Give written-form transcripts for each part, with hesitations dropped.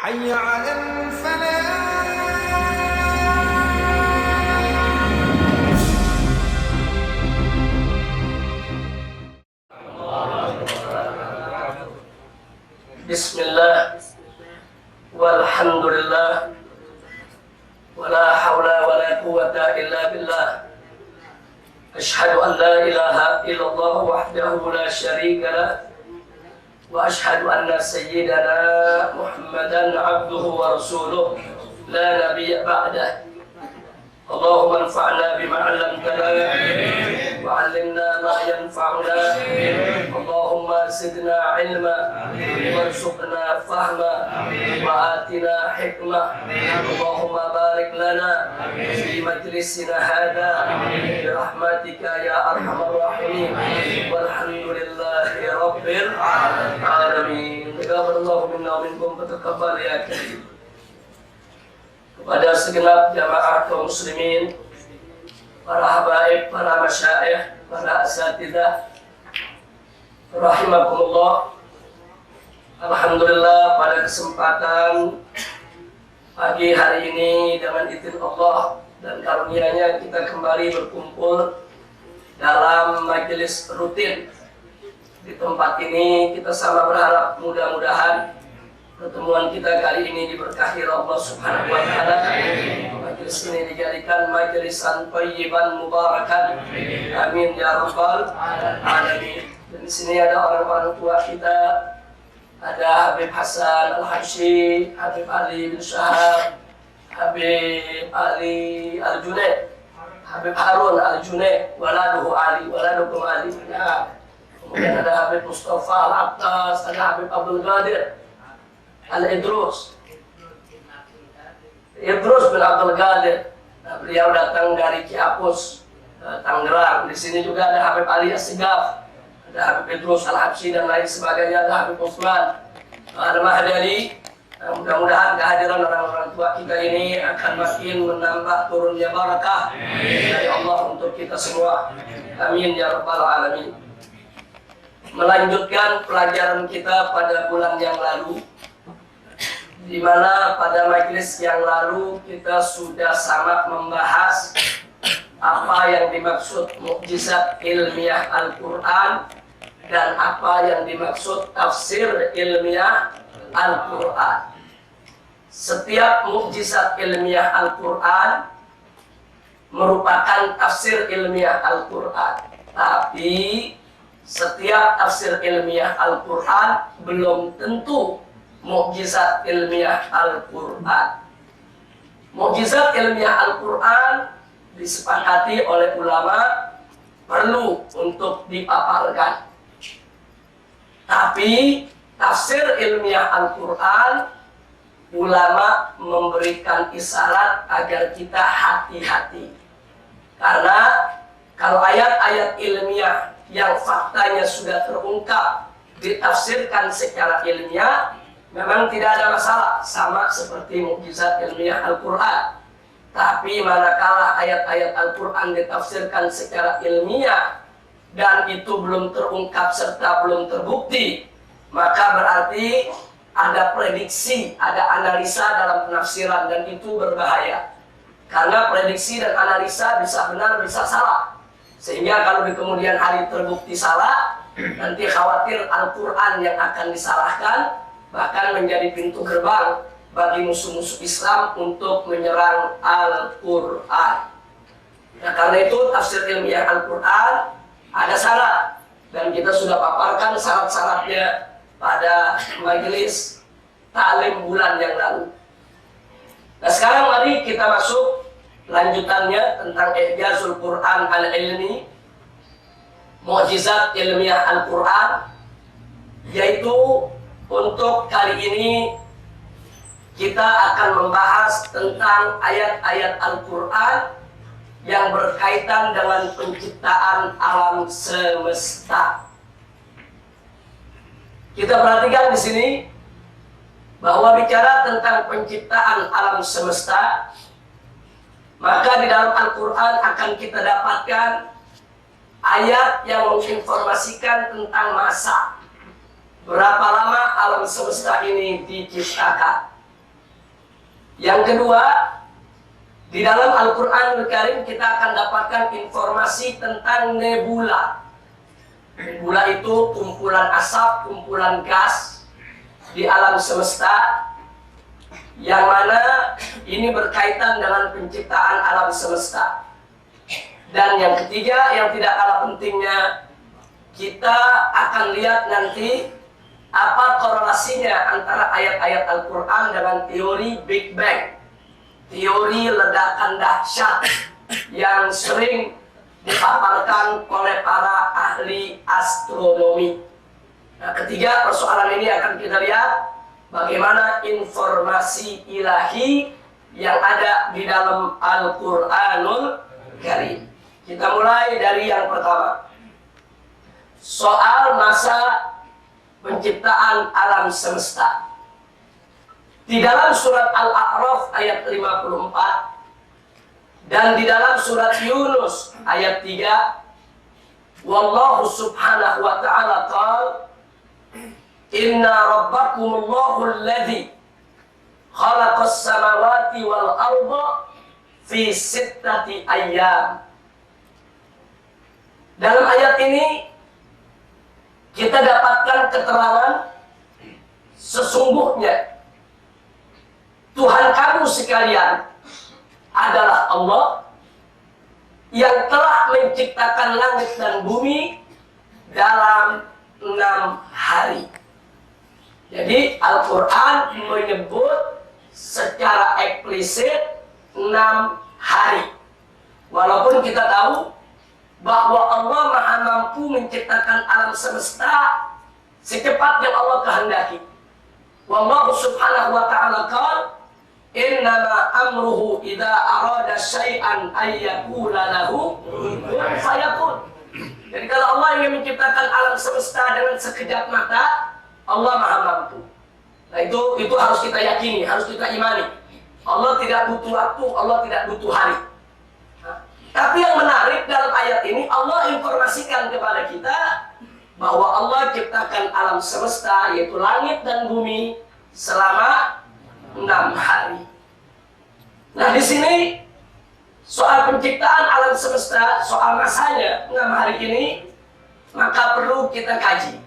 حي على الفلاح. بسم الله والحمد لله ولا حول ولا قوة إلا بالله. أشهد أن لا إله إلا الله وحده لا شريك له وأشهد أن سيدنا محمدا عبده ورسوله لا نبي بعده. اللهم انفعنا بما علمتنا وعلمنا ما ينفعنا. اللهم زدنا علما وارزقنا فهما وآتنا حكمة. اللهم بارك لنا في مجلسنا هذا برحمتك يا أرحم الراحمين والحمد لله رب العالمين. تقبل الله منا ومنكم وتقبل يا كريم. Kepada segenap jamaah kaum muslimin, para habaib, para masyayikh, para asatidzah, rahimakumullah. Alhamdulillah, pada kesempatan pagi hari ini dengan izin Allah dan karunia-Nya kita kembali berkumpul dalam majelis rutin di tempat ini. Kita sama berharap mudah-mudahan pertemuan kita kali ini diberkahi Allah Subhanahu wa taala. Majelis ini dijadikan majelisan thayyiban mubarakan. Amin ya rabbal alamin. Dan di sini ada orang-orang tua kita. Ada Habib Hasan Al-Habsyi, Habib Ali bin Syahab, Habib Ali Al-Junaid, Habib Harun Al-Junaid, waladuhu Ali, waladukum Ali. Nah, kemudian ada Habib Mustafa Al-Abtas, ada Habib Abdul Qadir Al-Idrus bin Abdul Qadir. Nah, beliau datang dari Ciapus, Tangerang. Di sini juga ada Habib Ali As-Sigaf, ada Habib Idrus Al-Habsyi dan lain sebagainya, ada Habib Utsman, ada Mahdali. Nah, mudah-mudahan kehadiran orang-orang tua kita ini akan makin menambah turunnya barakah dari Allah untuk kita semua. Amin ya rabbal alamin. Melanjutkan pelajaran kita pada bulan yang lalu, di mana pada majelis yang lalu kita sudah sama membahas apa yang dimaksud mukjizat ilmiah Al-Quran dan apa yang dimaksud tafsir ilmiah Al-Quran. Setiap mukjizat ilmiah Al-Quran merupakan tafsir ilmiah Al-Quran, tapi setiap tafsir ilmiah Al-Quran belum tentu mukjizat ilmiah Al-Quran. Mukjizat ilmiah Al-Quran disepakati oleh ulama perlu untuk dipaparkan. Tapi tafsir ilmiah Al-Quran, ulama memberikan isyarat agar kita hati-hati. Karena kalau ayat-ayat ilmiah yang faktanya sudah terungkap ditafsirkan secara ilmiah, memang tidak ada masalah, sama seperti mukjizat ilmiah Al-Quran. Tapi manakala ayat-ayat Al-Quran ditafsirkan secara ilmiah dan itu belum terungkap serta belum terbukti, maka berarti ada prediksi, ada analisa dalam penafsiran, dan itu berbahaya. Karena prediksi dan analisa bisa benar, bisa salah. Sehingga kalau di kemudian hari terbukti salah, nanti khawatir Al-Quran yang akan disalahkan, bahkan menjadi pintu gerbang bagi musuh-musuh Islam untuk menyerang Al-Quran. Nah, karena itu tafsir ilmiah Al-Quran ada syarat, dan kita sudah paparkan syarat-syaratnya pada majelis ta'lim bulan yang lalu. Nah, sekarang mari kita masuk lanjutannya tentang I'jazul Quran Al-Ilmi, mukjizat ilmiah Al-Quran, yaitu untuk kali ini kita akan membahas tentang ayat-ayat Al-Quran yang berkaitan dengan penciptaan alam semesta. Kita perhatikan di sini bahwa bicara tentang penciptaan alam semesta, maka di dalam Al-Quran akan kita dapatkan ayat yang menginformasikan tentang masa. Berapa lama alam semesta ini diciptakan? Yang kedua, di dalam Al-Quranul Karim kita akan dapatkan informasi tentang nebula. Nebula itu kumpulan asap, kumpulan gas di alam semesta, yang mana ini berkaitan dengan penciptaan alam semesta. Dan yang ketiga, yang tidak kalah pentingnya, kita akan lihat nanti apa korelasinya antara ayat-ayat Al-Quran dengan teori Big Bang, teori ledakan dahsyat yang sering dipaparkan oleh para ahli astronomi. Nah, ketiga persoalan ini akan kita lihat bagaimana informasi ilahi yang ada di dalam Al-Quranul Karim. Kita mulai dari yang pertama, soal masa penciptaan alam semesta. Di dalam surat Al-A'raf ayat 54 dan di dalam surat Yunus ayat 3, Wallahu subhanahu wa ta'ala qala Inna rabbakumullahu alladhi khalaqas samawati wal arda fi sittati ayyam. Dalam ayat ini kita dapatkan keterangan sesungguhnya Tuhan kamu sekalian adalah Allah yang telah menciptakan langit dan bumi dalam 6 hari. Jadi Al-Quran menyebut secara eksplisit 6 hari. Walaupun kita tahu bahwa Allah Maha mampu menciptakan alam semesta secepat yang Allah kehendaki. Wallahu subhanahu wa ta'ala qala innama amruhu idza arada syai'an ay yaqula lahu kun fayakun. Jadi kalau Allah ingin menciptakan alam semesta dengan sekejap mata, Allah Maha mampu. Nah itu harus kita yakini, harus kita imani. Allah tidak butuh waktu, Allah tidak butuh hari. Tapi yang menarik dalam ayat ini, Allah informasikan kepada kita bahwa Allah ciptakan alam semesta, yaitu langit dan bumi, selama 6 hari. Nah di sini soal penciptaan alam semesta, soal masanya 6 hari ini, maka perlu kita kaji.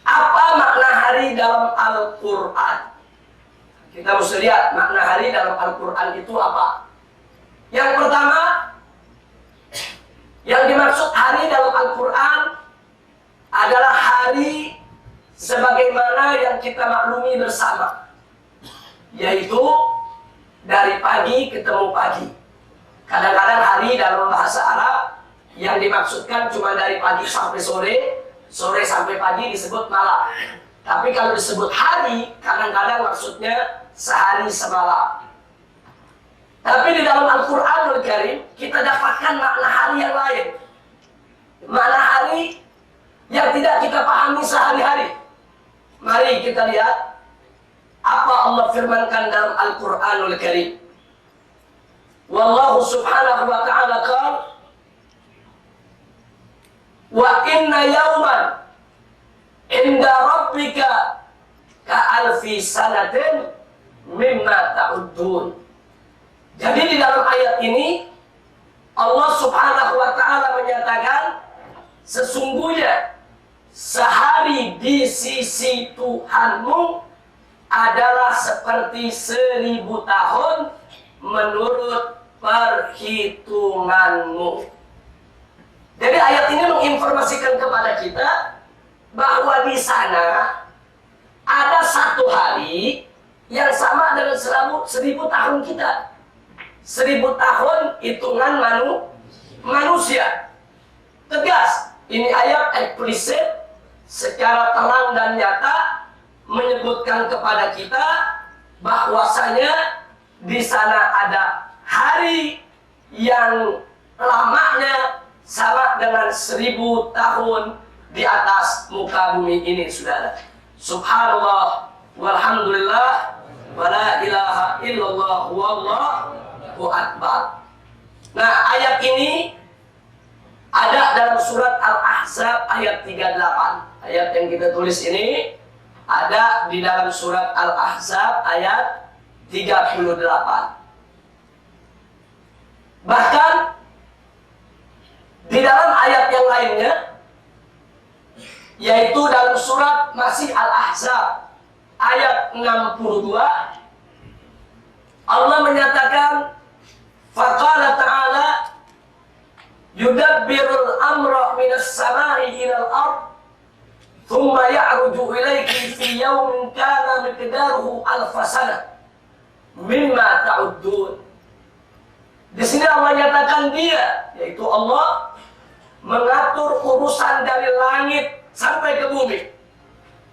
Apa makna hari dalam Al-Quran? Kita mesti lihat makna hari dalam Al-Quran itu apa. Yang pertama, yang dimaksud hari dalam Al-Quran adalah hari sebagaimana yang kita maklumi bersama, yaitu dari pagi ketemu pagi. Kadang-kadang hari dalam bahasa Arab yang dimaksudkan cuma dari pagi sampai sore, sore sampai pagi disebut malam. Tapi kalau disebut hari, kadang-kadang maksudnya sehari semalam. Tapi di dalam Al-Quranul Karim kita dapatkan makna hari yang lain. Makna hari yang tidak kita pahami sehari-hari. Mari kita lihat apa Allah firmankan dalam Al-Quranul Karim. Wallahu subhanahu wa ta'ala qala wa inna yawman inda rabbika ka'alfi sanatin mimma ta'uddun. Jadi di dalam ayat ini Allah subhanahu wa ta'ala menyatakan sesungguhnya sehari di sisi Tuhanmu adalah seperti 1000 tahun menurut perhitunganmu. Jadi ayat ini menginformasikan kepada kita bahwa di sana ada satu hari yang sama dengan 1000 tahun kita. 1000 tahun hitungan manusia. Tegas, ini ayat eksplisit secara terang dan nyata menyebutkan kepada kita bahwasanya di sana ada hari yang lamanya sama dengan 1000 tahun di atas muka bumi ini, saudara. Subhanallah, walhamdulillah, wala ilaha illallah, wallahu akbar. Nah, ayat ini ada dalam surat Al-Ahzab ayat 38. Ayat yang kita tulis ini ada di dalam surat Al-Ahzab ayat 38. Bahkan di dalam ayat yang lainnya, yaitu dalam surat masih Al-Ahzab ayat 62, Allah menyatakan, faqala ta'ala yudabbirul amra minas samai ilal ard thumma ya'ruju ilayki fi yawmin kana miqdaruhu alfasana mimma ta'uddun. Di sini Allah nyatakan dia, yaitu Allah, mengatur urusan dari langit sampai ke bumi.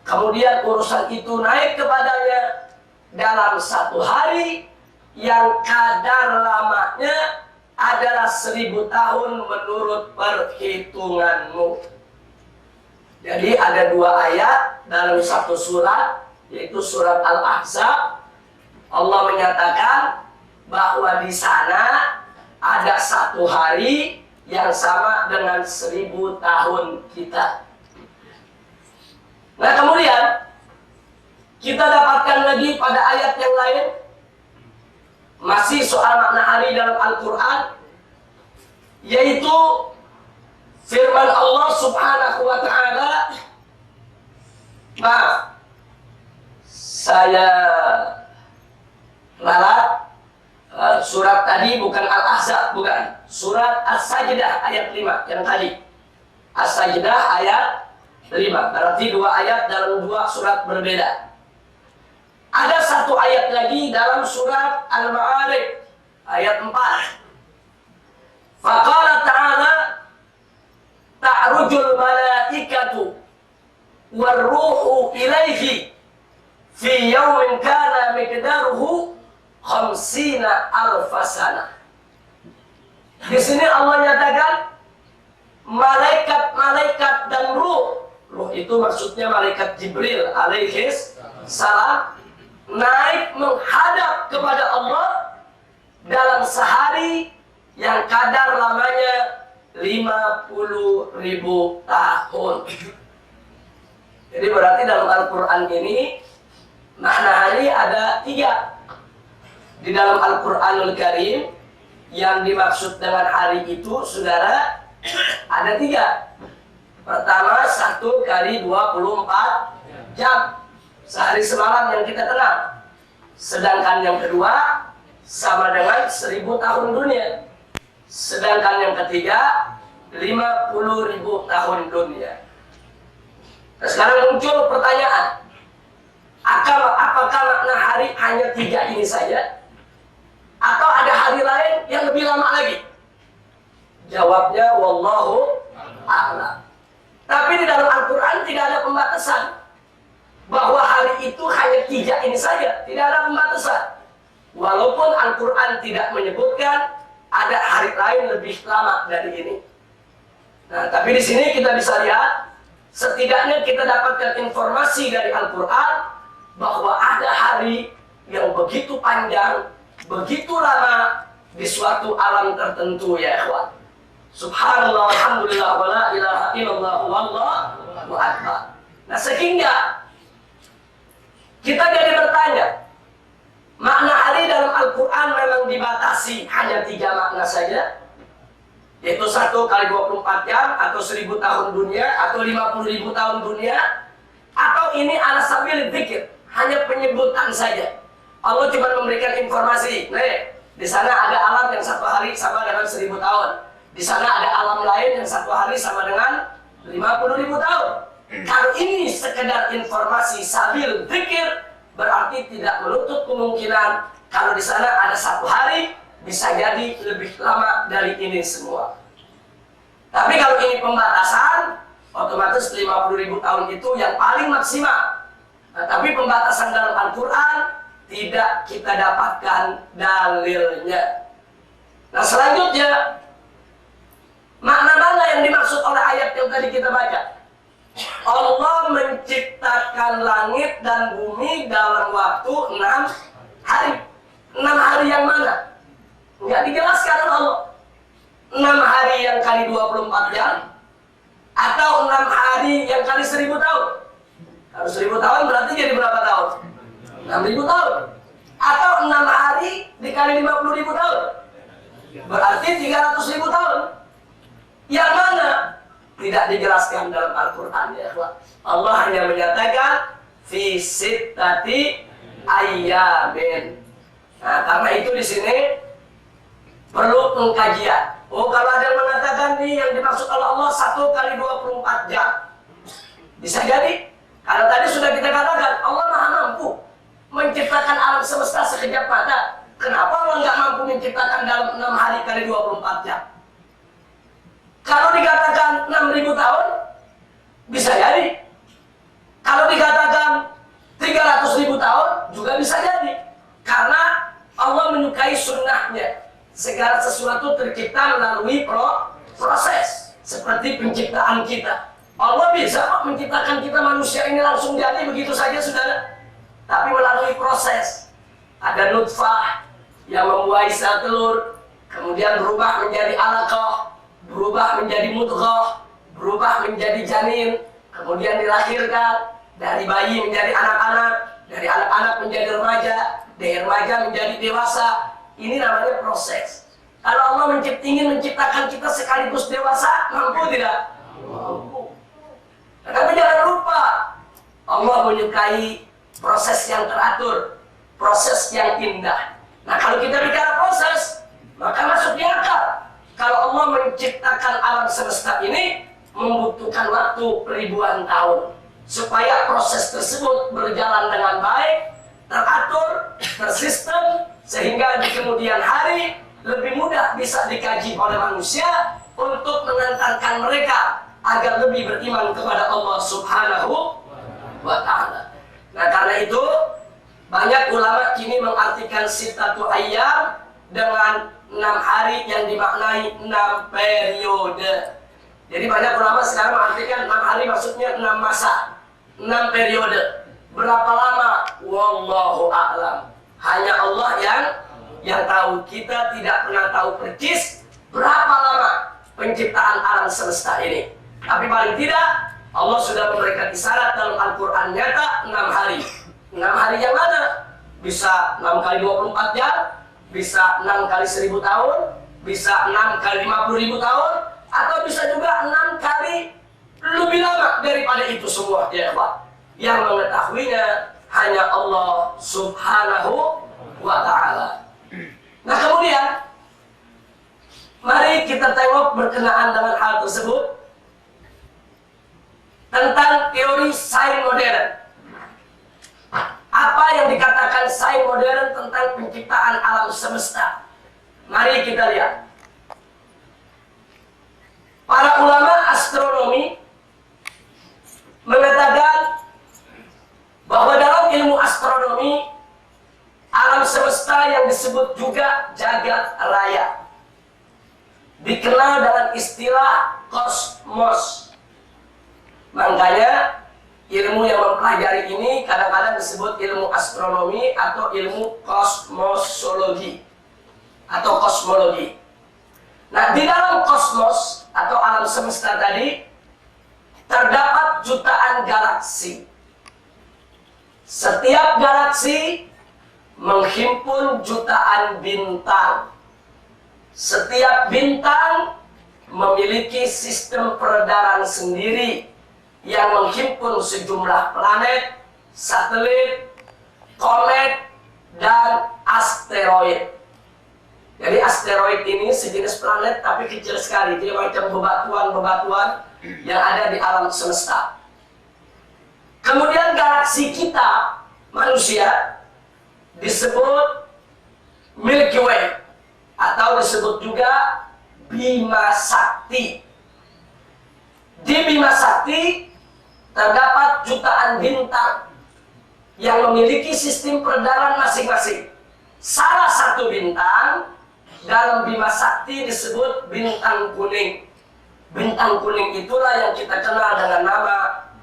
Kemudian urusan itu naik kepadanya dalam satu hari yang kadar lamanya adalah 1000 tahun menurut perhitunganmu. Jadi ada 2 ayat dalam satu surat, yaitu surat Al-Ahzab. Allah menyatakan bahwa di sana ada satu hari yang sama dengan 1000 tahun kita. Nah, kemudian kita dapatkan lagi pada ayat yang lain, masih soal makna hari dalam Al-Quran, yaitu firman Allah Subhanahu wa Ta'ala. Maaf, saya ralat. Surat tadi bukan Al-Ahzab, bukan. Surat As-Sajdah ayat 5 yang tadi. As-Sajdah ayat 5. Berarti 2 ayat dalam 2 surat berbeda. Ada satu ayat lagi dalam surat Al-Ma'arij ayat 4. Faqala ta'ala ta'rujul malaikatu warruhu ilaihi fi yawmin kana miqdaruhu 50 alfasana. Di sini Allah nyatakan malaikat-malaikat dan ruh. Ruh itu maksudnya malaikat Jibril alaihi salam naik menghadap kepada Allah dalam sehari yang kadar lamanya 50.000 tahun. Jadi berarti dalam Al-Quran ini makna hari ada 3. Di dalam Al-Quranul Karim yang dimaksud dengan hari itu, saudara, ada 3. Pertama, 1 kali 24 jam. Sehari semalam yang kita kenal. Sedangkan yang kedua sama dengan 1000 tahun dunia. Sedangkan yang ketiga 50.000 tahun dunia. Nah, sekarang muncul pertanyaan, apakah makna hari hanya 3 ini saja? Atau ada hari lain yang lebih lama lagi? Jawabnya wallahu a'lam. Tapi di dalam Al-Quran tidak ada pembatasan bahwa hari itu hanya 3 ini saja, tidak ada pembatasan. Walaupun Al-Quran tidak menyebutkan ada hari lain lebih lama dari ini. Nah, tapi di sini kita bisa lihat, setidaknya kita dapatkan informasi dari Al-Quran bahwa ada hari yang begitu panjang, begitu lama di suatu alam tertentu, ya ikhwan. Subhanallah, alhamdulillah, wa la ilaha illallah, wallahu akbar. Nah, sehingga kita jadi bertanya, makna hari dalam Al-Quran memang dibatasi hanya 3 makna saja, yaitu 1 kali 24 jam, atau 1000 tahun dunia, atau 50.000 tahun dunia, atau ini ala sabil dzikir, hanya penyebutan saja. Allah cuma memberikan informasi, nih, di sana ada alam yang 1 hari sama dengan 1000 tahun. Di sana ada alam lain yang 1 hari sama dengan 50.000 tahun. Kalau ini sekedar informasi sabil dzikir, berarti tidak menutup kemungkinan kalau di sana ada 1 hari bisa jadi lebih lama dari ini semua. Tapi kalau ini pembatasan, otomatis 50.000 tahun itu yang paling maksimal. Nah, tapi pembatasan dalam Al-Quran tidak kita dapatkan dalilnya. Nah, selanjutnya, makna mana yang dimaksud oleh ayat yang tadi kita baca? Allah menciptakan langit dan bumi dalam waktu 6 hari. 6 hari yang mana? Nggak dijelaskan oleh Allah. 6 hari yang kali 24 jam, atau 6 hari yang kali 1000 tahun. Kalau 1000 tahun berarti jadi berapa tahun? 6000 tahun. Atau 6 hari dikali 50.000 tahun. Berarti 300.000 tahun. Yang mana? Tidak dijelaskan dalam Al-Quran, ya. Allah hanya menyatakan fi sittati ayyamin. Nah, karena itu di sini perlu pengkajian. Oh, kalau ada yang mengatakan nih yang dimaksud oleh Allah 1 kali 24 jam. Bisa jadi. Karena tadi sudah kita katakan Allah Maha mampu menciptakan alam semesta sekejap mata. Kenapa Allah nggak mampu menciptakan dalam 6 hari kali 24 jam? Kalau dikatakan 6.000 tahun, bisa jadi. Kalau dikatakan 300.000 tahun, juga bisa jadi. Karena Allah menyukai sunnahnya. Segala sesuatu tercipta melalui proses. Seperti penciptaan kita. Allah bisa kok menciptakan kita manusia ini langsung jadi begitu saja, saudara. Tapi melalui proses. Ada nutfah yang membuahi sel telur, kemudian berubah menjadi alaqah, berubah menjadi mudghah, berubah menjadi janin, kemudian dilahirkan, dari bayi menjadi anak-anak, dari anak-anak menjadi remaja, dari remaja menjadi dewasa. Ini namanya proses. Kalau Allah ingin menciptakan kita sekaligus dewasa, mampu tidak? Mampu. Tapi jangan lupa, Allah menyukai proses yang teratur, proses yang indah. Nah, kalau kita bicara proses, maka masuk di akal. Kalau Allah menciptakan alam semesta ini membutuhkan waktu ribuan tahun supaya proses tersebut berjalan dengan baik, teratur, tersistem, sehingga di kemudian hari lebih mudah bisa dikaji oleh manusia untuk mengantarkan mereka agar lebih beriman kepada Allah Subhanahu wa Ta'ala. Nah, karena itu banyak ulama kini mengartikan sittatu ayyam dengan 6 hari yang dimaknai 6 periode. Jadi banyak ulama sekarang mengartikan 6 hari maksudnya 6 masa, 6 periode. Berapa lama? Wallahu a'lam. Hanya Allah yang tahu. Kita tidak pernah tahu persis berapa lama penciptaan alam semesta ini. Tapi paling tidak Allah sudah memberikan isyarat dalam Al-Quran nyata 6 hari. 6 hari yang mana? Bisa 6 kali 24 jam, bisa 6 kali 1000 tahun, bisa 6 kali 50.000 tahun, atau bisa juga 6 kali lebih lama daripada itu semua, ya Pak. Yang mengetahuinya hanya Allah Subhanahu wa Ta'ala. Nah, kemudian mari kita tengok berkenaan dengan hal tersebut tentang teori sains modern. Apa yang dikatakan sains modern tentang penciptaan alam semesta? Mari kita lihat. Para ulama astronomi mengatakan bahwa dalam ilmu astronomi alam semesta yang disebut juga jagat raya dikenal dengan istilah kosmos. Makanya ilmu yang mempelajari ini kadang-kadang disebut ilmu astronomi atau ilmu kosmologi atau kosmologi. Nah, di dalam kosmos atau alam semesta tadi terdapat jutaan galaksi. Setiap galaksi menghimpun jutaan bintang. Setiap bintang memiliki sistem peredaran sendiri yang menghimpun sejumlah planet, satelit, komet, dan asteroid. Jadi asteroid ini sejenis planet tapi kecil sekali, dia macam bebatuan-bebatuan yang ada di alam semesta. Kemudian galaksi kita, manusia, disebut Milky Way atau disebut juga Bima Sakti. Di Bima Sakti terdapat jutaan bintang yang memiliki sistem peredaran masing-masing. Salah satu bintang dalam Bima Sakti disebut bintang kuning. Bintang kuning itulah yang kita kenal dengan nama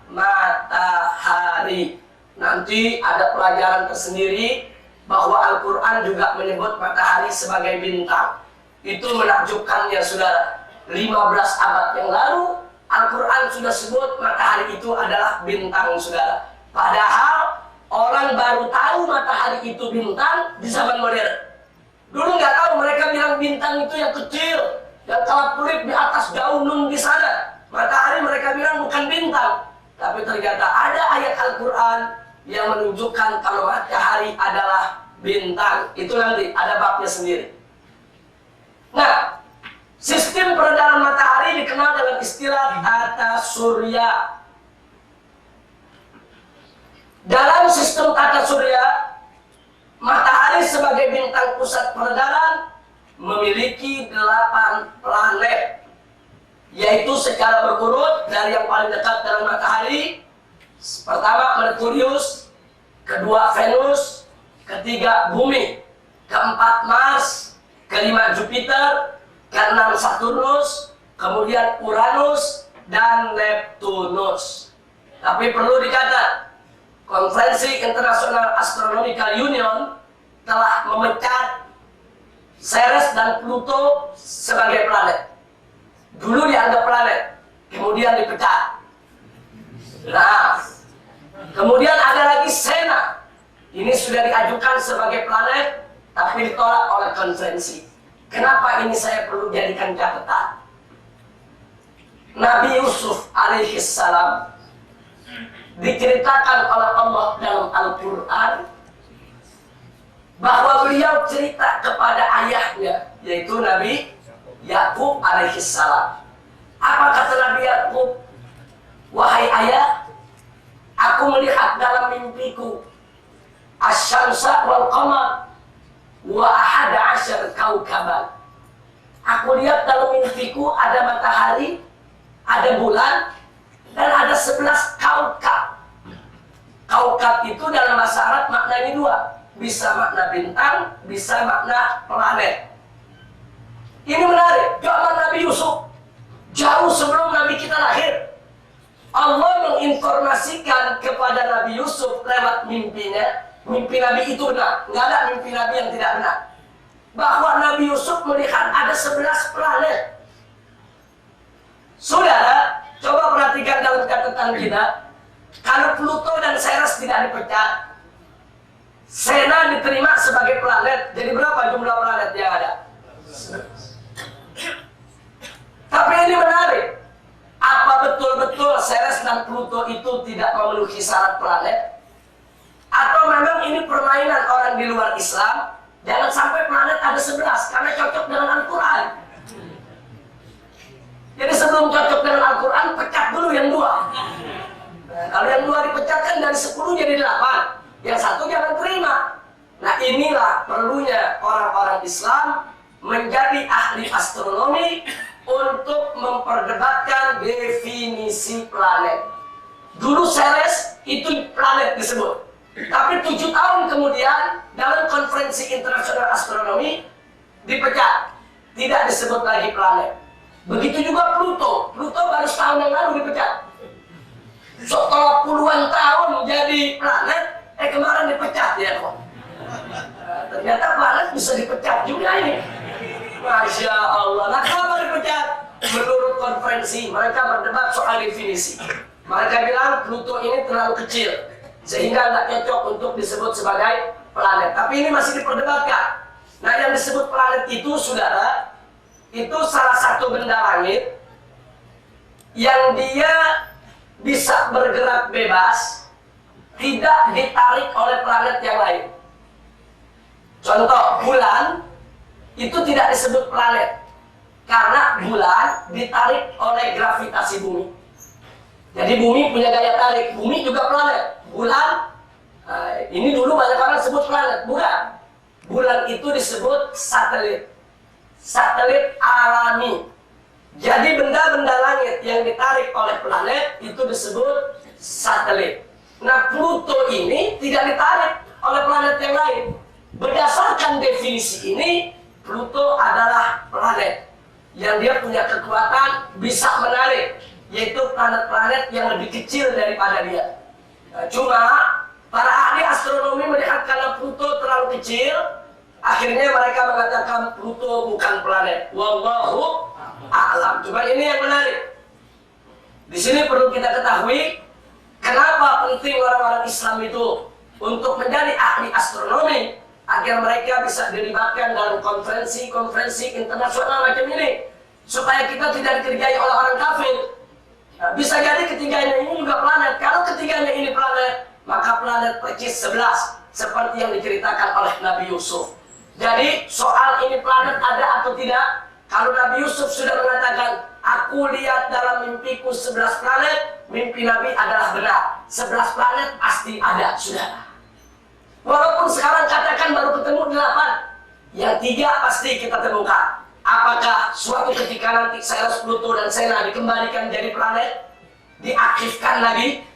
matahari. Nanti ada pelajaran tersendiri bahwa Al-Quran juga menyebut matahari sebagai bintang. Itu menakjubkan ya saudara. 15 abad yang lalu Al-Quran sudah sebut matahari itu adalah bintang saudara. Padahal orang baru tahu matahari itu bintang di zaman modern. Dulu nggak tahu, mereka bilang bintang itu yang kecil, yang kelap-kelip di atas daun nun di sana. Matahari mereka bilang bukan bintang. Tapi ternyata ada ayat Al-Quran yang menunjukkan kalau matahari adalah bintang. Itu nanti ada babnya sendiri. Nah, sistem peredaran matahari dikenal dengan istilah tata surya. Dalam sistem tata surya, matahari sebagai bintang pusat peredaran memiliki 8 planet, yaitu secara berurut dari yang paling dekat dengan matahari. Pertama Merkurius, kedua Venus, ketiga Bumi, keempat Mars, kelima Jupiter, keenam Saturnus, kemudian Uranus dan Neptunus. Tapi perlu dicatat, Konferensi International Astronomical Union telah memecat Ceres dan Pluto sebagai planet. Dulu dianggap planet, kemudian dipecat. Nah, kemudian ada lagi Sena. Ini sudah diajukan sebagai planet, tapi ditolak oleh konferensi. Kenapa ini saya perlu jadikan catatan? Nabi Yusuf alaihissalam diceritakan oleh Allah dalam Al-Quran bahwa beliau cerita kepada ayahnya, yaitu Nabi Yakub alaihissalam. Apa kata Nabi Yakub? Wahai ayah, aku melihat dalam mimpiku asy-syamsa wal qamar wa ahada asyar kaukaban. Aku lihat dalam mimpiku ada matahari, ada bulan, dan ada 11 kaukab. Kaukab itu dalam bahasa Arab maknanya 2. Bisa makna bintang, bisa makna planet. Ini menarik, zaman Nabi Yusuf, jauh sebelum Nabi kita lahir, Allah menginformasikan kepada Nabi Yusuf lewat mimpinya. Mimpi Nabi itu benar, nggak ada mimpi Nabi yang tidak benar. Bahwa Nabi Yusuf melihat ada 11 planet. Saudara, coba perhatikan dalam catatan kita. Kalau Pluto dan Ceres tidak dipecat, Sena diterima sebagai planet. Jadi berapa jumlah planet yang ada? Tapi ini menarik. Apa betul-betul Ceres dan Pluto itu tidak memenuhi syarat planet? Atau memang ini permainan orang di luar Islam? Jangan sampai planet ada 11 karena cocok dengan Al-Quran. Jadi sebelum cocok dengan Al-Quran, pecat dulu yang 2. Nah, kalau yang 2 dipecat kan dari 10 jadi 8. Yang 1 jangan terima. Nah, inilah perlunya orang-orang Islam menjadi ahli astronomi untuk memperdebatkan definisi planet. Dulu Ceres itu planet disebut. Tapi 7 tahun kemudian dalam konferensi internasional astronomi dipecat. Tidak disebut lagi planet. Begitu juga Pluto. Pluto baru setahun yang lalu dipecat. Setelah puluhan tahun jadi planet, kemarin dipecat ya kok. Ternyata planet bisa dipecat juga ini. Masya Allah. Nah, kenapa dipecat? Menurut konferensi, mereka berdebat soal definisi. Mereka bilang Pluto ini terlalu kecil, sehingga nggak cocok untuk disebut sebagai planet. Tapi ini masih diperdebatkan. Nah, yang disebut planet itu, saudara, itu salah satu benda langit yang dia bisa bergerak bebas, tidak ditarik oleh planet yang lain. Contoh, bulan itu tidak disebut planet karena bulan ditarik oleh gravitasi bumi. Jadi bumi punya daya tarik, bumi juga planet. Bulan, ini dulu banyak orang sebut planet, bukan. Bulan itu disebut satelit. Satelit alami. Jadi benda-benda langit yang ditarik oleh planet itu disebut satelit. Nah, Pluto ini tidak ditarik oleh planet yang lain. Berdasarkan definisi ini, Pluto adalah planet yang dia punya kekuatan bisa menarik, yaitu planet-planet yang lebih kecil daripada dia. Nah, cuma para ahli astronomi melihat karena Pluto terlalu kecil, akhirnya mereka mengatakan Pluto bukan planet. Wallahu a'lam. Cuma ini yang menarik. Di sini perlu kita ketahui, Kenapa penting orang-orang Islam itu untuk menjadi ahli astronomi agar mereka bisa dilibatkan dalam konferensi-konferensi internasional macam ini, supaya kita tidak dikerjai oleh orang kafir. Nah, bisa jadi ketiganya ini juga planet. Kalau ketiganya ini planet, maka planet percis 11 seperti yang diceritakan oleh Nabi Yusuf. Jadi soal ini planet ada atau tidak, kalau Nabi Yusuf sudah mengatakan, aku lihat dalam mimpiku 11 planet, mimpi Nabi adalah benar. 11 planet pasti ada, saudara. Walaupun sekarang katakan baru ketemu 8, yang 3 pasti kita temukan. Apakah suatu ketika nanti Ceres, Pluto, dan Sena dikembalikan jadi planet, diaktifkan lagi,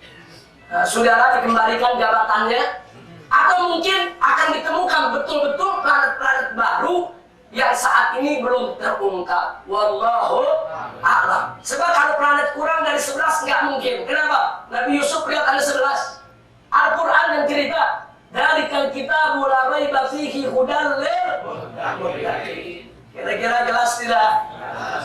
saudara, dikembalikan jabatannya, atau mungkin akan ditemukan betul-betul planet-planet baru yang saat ini belum terungkap. Wallahu a'lam. Sebab kalau planet kurang dari 11 nggak mungkin. Kenapa? Nabi Yusuf lihat ada 11. Al-Quran yang cerita, dzalikal kitabu la raiba fihi hudan lil muttaqin. Kira-kira jelas tidak?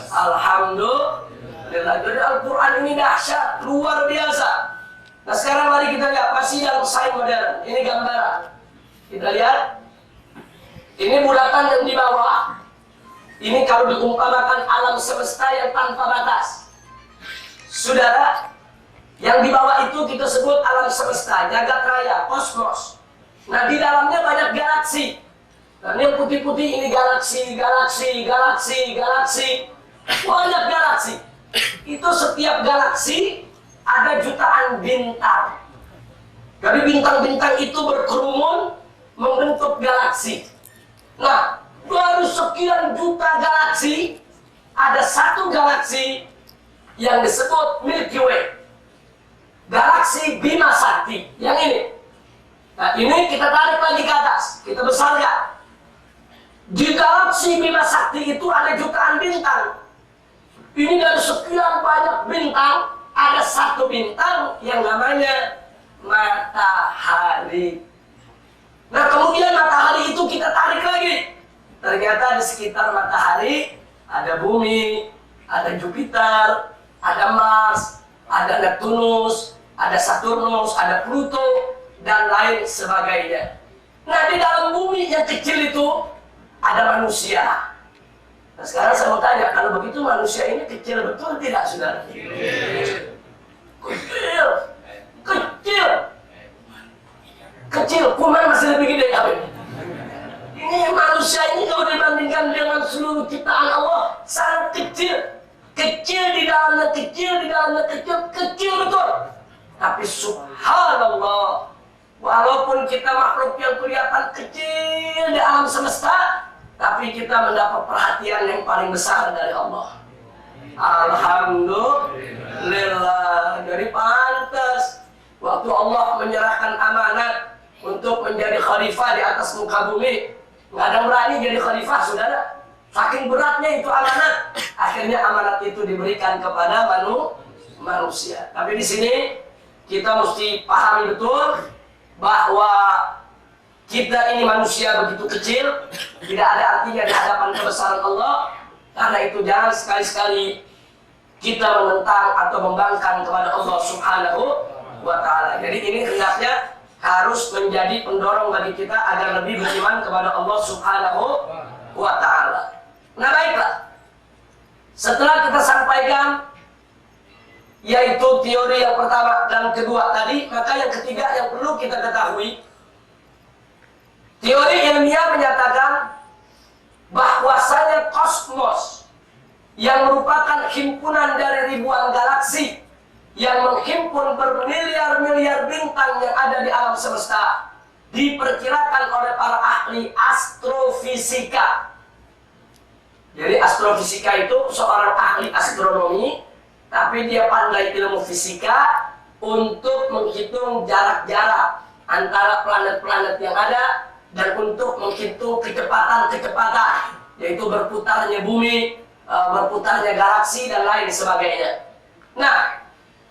Alhamdulillah. Jadi Al-Quran ini dahsyat, luar biasa. Nah sekarang mari kita lihat, masih dalam sains modern. Ini gambaran. Kita lihat. Ini bulatan yang di bawah. Ini kalau diumpamakan alam semesta yang tanpa batas. Saudara, yang di bawah itu kita sebut alam semesta, jagat raya, kosmos. Nah di dalamnya banyak galaksi. Nah ini yang putih-putih ini galaksi. Banyak galaksi. Itu setiap galaksi ada jutaan bintang. Jadi bintang-bintang itu berkerumun membentuk galaksi. Nah, baru sekian juta galaksi, ada satu galaksi yang disebut Milky Way. Galaksi Bima Sakti, yang ini. Nah, ini kita tarik lagi ke atas, kita besarkan. Di galaksi Bima Sakti itu ada jutaan bintang. Ini dari sekian banyak bintang, ada satu bintang yang namanya matahari. Nah kemudian matahari itu kita tarik lagi. Ternyata di sekitar matahari ada bumi, ada Jupiter, ada Mars, ada Neptunus, ada Saturnus, ada Pluto, dan lain sebagainya. Nah di dalam bumi yang kecil itu ada manusia. Nah sekarang saya mau tanya, kalau begitu manusia ini kecil betul tidak, saudara? Kecil, kuman masih lebih gede apa ini? Ini manusia ini kalau dibandingkan dengan seluruh ciptaan Allah sangat kecil. Kecil di dalamnya kecil betul. Tapi subhanallah, walaupun kita makhluk yang kelihatan kecil di alam semesta, tapi kita mendapat perhatian yang paling besar dari Allah. Alhamdulillah. Jadi pantas waktu Allah menyerahkan amanat untuk menjadi khalifah di atas muka bumi, nggak ada berani jadi khalifah, saudara. Saking beratnya itu amanat, akhirnya amanat itu diberikan kepada manusia. Tapi di sini kita mesti pahami betul bahwa kita ini manusia begitu kecil, tidak ada artinya di hadapan kebesaran Allah. Karena itu jangan sekali-sekali kita menentang atau membangkang kepada Allah Subhanahu wa Ta'ala. Jadi ini hendaknya harus menjadi pendorong bagi kita agar lebih beriman kepada Allah Subhanahu wa Ta'ala. Nah baiklah, setelah kita sampaikan yaitu teori yang pertama dan kedua tadi, maka yang ketiga yang perlu kita ketahui, teori ilmiah menyatakan bahwasanya kosmos yang merupakan himpunan dari ribuan galaksi yang menghimpun bermiliar-miliar bintang yang ada di alam semesta, diperkirakan oleh para ahli astrofisika. Jadi astrofisika itu seorang ahli astronomi, tapi dia pandai ilmu fisika untuk menghitung jarak-jarak antara planet-planet yang ada dan untuk menghitung kecepatan-kecepatan, yaitu berputarnya bumi, berputarnya galaksi dan lain sebagainya. Nah,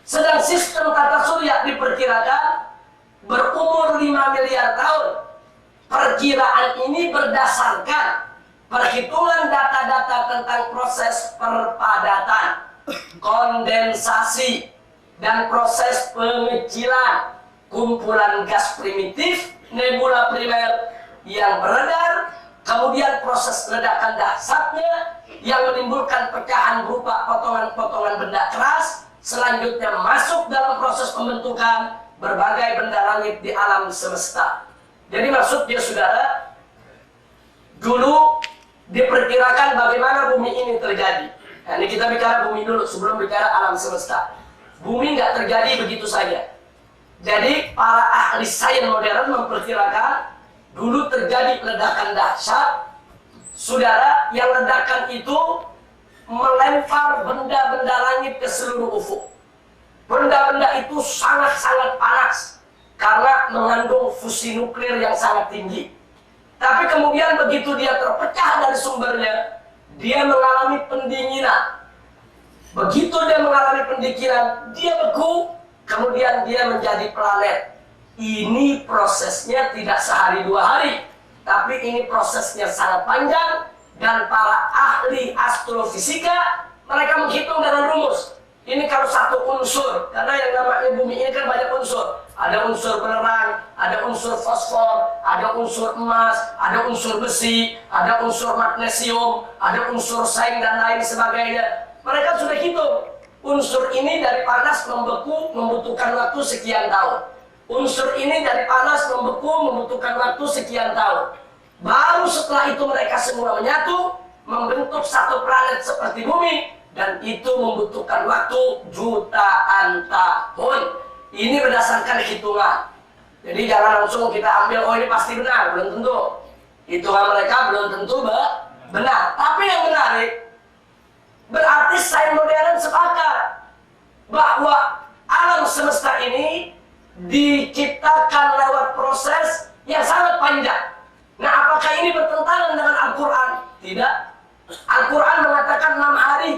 sedang sistem tata surya diperkirakan berumur 5 miliar tahun. Perkiraan ini berdasarkan perhitungan data-data tentang proses perpadatan, kondensasi, dan proses pengecilan kumpulan gas primitif nebula primer yang beredar, kemudian proses ledakan dahsyatnya yang menimbulkan pecahan berupa potongan-potongan benda keras, selanjutnya masuk dalam proses pembentukan berbagai benda langit di alam semesta. Jadi maksudnya saudara, dulu diperkirakan bagaimana bumi ini terjadi. Nah, ini kita bicara bumi dulu sebelum bicara alam semesta. Bumi nggak terjadi begitu saja. Jadi para ahli sains modern memperkirakan dulu terjadi ledakan dahsyat, saudara, yang ledakan itu melempar benda-benda langit ke seluruh ufuk. Benda-benda itu sangat-sangat panas karena mengandung fusi nuklir yang sangat tinggi. Tapi kemudian begitu dia terpecah dari sumbernya, dia mengalami pendinginan. Begitu dia mengalami pendinginan, dia beku, kemudian dia menjadi planet. Ini prosesnya tidak sehari dua hari, tapi ini prosesnya sangat panjang, dan para ahli astrofisika mereka menghitung dengan rumus. Ini kalau satu unsur, karena yang namanya bumi ini kan banyak unsur. Ada unsur penerang, ada unsur fosfor, ada unsur emas, ada unsur besi, ada unsur magnesium, ada unsur seng dan lain sebagainya. Mereka sudah hitung. Unsur ini dari panas membeku membutuhkan waktu sekian tahun. Unsur ini dari panas membeku membutuhkan waktu sekian tahun. Baru setelah itu mereka semua menyatu, membentuk satu planet seperti bumi, dan itu membutuhkan waktu jutaan tahun. Ini berdasarkan hitungan. Jadi jangan langsung kita ambil, oh ini pasti benar, belum tentu. Hitungan mereka belum tentu benar. Tapi yang menarik, berarti sains modern sepakat bahwa alam semesta ini diciptakan lewat proses yang sangat panjang. Nah, apakah ini bertentangan dengan Al-Quran? Tidak. Al-Quran mengatakan 6 hari.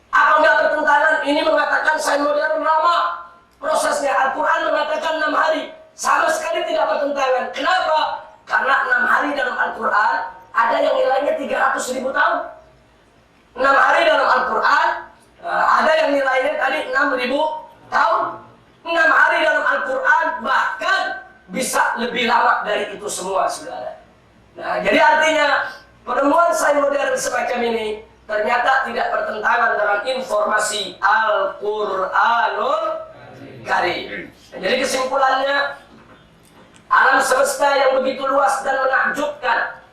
Apa enggak bertentangan? Ini mengatakan sains modern lama prosesnya. Al-Quran mengatakan 6 hari. Sama sekali tidak bertentangan. Kenapa? Karena 6 hari dalam Al-Quran ada yang nilainya 300.000 tahun. 6 hari dalam Al-Quran ada yang nilainya tadi 6.000 tahun. 6 hari dalam Al-Quran bahkan bisa lebih lama dari itu semua, saudara. Nah, jadi artinya penemuan sains modern semacam ini ternyata tidak bertentangan dengan informasi Al-Quranul Karim. Nah, jadi kesimpulannya, alam semesta yang begitu luas dan menakjubkan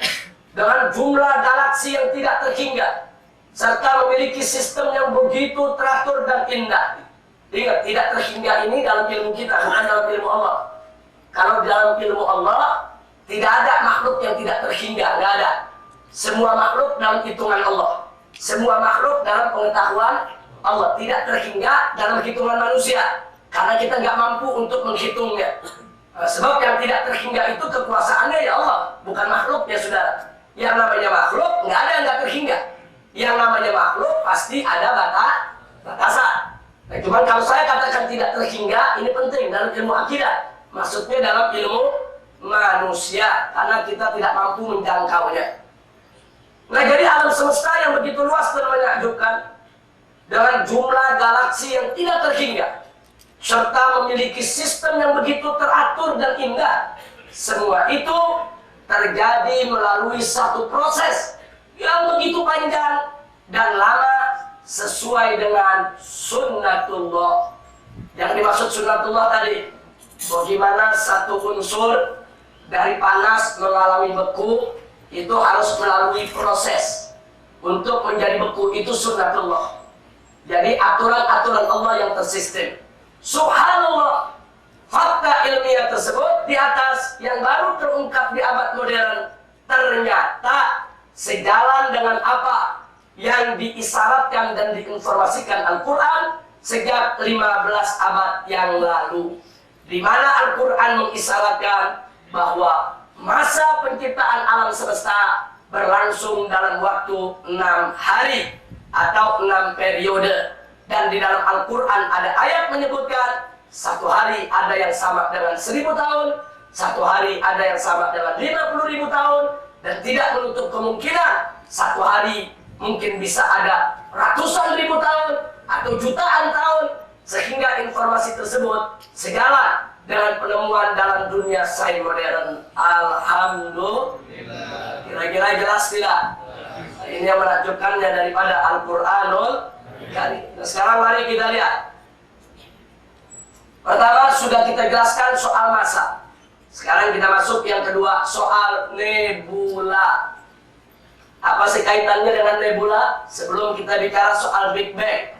dengan jumlah galaksi yang tidak terhingga serta memiliki sistem yang begitu teratur dan indah. Ingat, tidak terhingga ini dalam ilmu kita, bukan dalam ilmu Allah. Kalau dalam ilmu Allah, tidak ada makhluk yang tidak terhingga, nggak ada. Semua makhluk dalam hitungan Allah. Semua makhluk dalam pengetahuan Allah. Tidak terhingga dalam hitungan manusia. Karena kita nggak mampu untuk menghitungnya. Sebab yang tidak terhingga itu kekuasaannya ya Allah, bukan makhluk ya saudara. Yang namanya makhluk, nggak ada yang nggak terhingga. Yang namanya makhluk pasti ada batasan. Nah, cuman kalau saya katakan tidak terhingga, ini penting dalam ilmu akidah. Maksudnya dalam ilmu manusia, karena kita tidak mampu menjangkaunya. Nah, jadi alam semesta yang begitu luas dan menakjubkan, dengan jumlah galaksi yang tidak terhingga, serta memiliki sistem yang begitu teratur dan indah, semua itu terjadi melalui satu proses yang begitu panjang dan lama, sesuai dengan sunnatullah. Yang dimaksud sunnatullah tadi, bagaimana satu unsur dari panas mengalami beku, itu harus melalui proses untuk menjadi beku. Itu sunnatullah. Jadi aturan-aturan Allah yang tersistem. Subhanallah, fakta ilmiah tersebut di atas yang baru terungkap di abad modern ternyata sejalan dengan apa yang diisyaratkan dan diinformasikan Al-Quran sejak 15 abad yang lalu, di mana Al-Quran mengisyaratkan bahwa masa penciptaan alam semesta berlangsung dalam waktu 6 hari atau 6 periode. Dan di dalam Al-Quran ada ayat menyebutkan satu hari ada yang sama dengan 1000 tahun, satu hari ada yang sama dengan 50.000 tahun, dan tidak menutup kemungkinan satu hari mungkin bisa ada ratusan ribu tahun atau jutaan tahun. sehingga informasi tersebut sejalan dengan penemuan dalam dunia sains modern. Alhamdulillah. Kira-kira jelas tidak? Ini yang menakjubkannya daripada Al-Quranul Karim. Nah, sekarang mari kita lihat. Pertama sudah kita jelaskan soal massa. Sekarang kita masuk yang kedua, soal nebula. Apa sih kaitannya dengan nebula? Sebelum kita bicara soal Big Bang,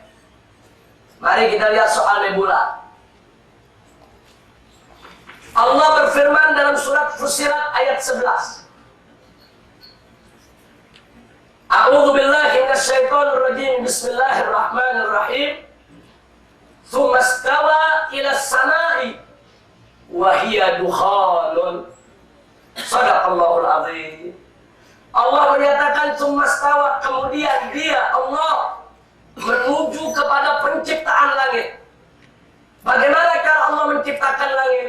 mari kita lihat soal nebula. Allah berfirman dalam surat Fussilat ayat 11. A'udzu billahi minasyaitonir rajim. Bismillahirrahmanirrahim. Tsumma stawa ila samai wa hiya dukhanun. Shadaqallahul azim. Allah menyatakan tsumma stawa, kemudian dia Allah menuju kepada penciptaan langit. Bagaimana cara Allah menciptakan langit?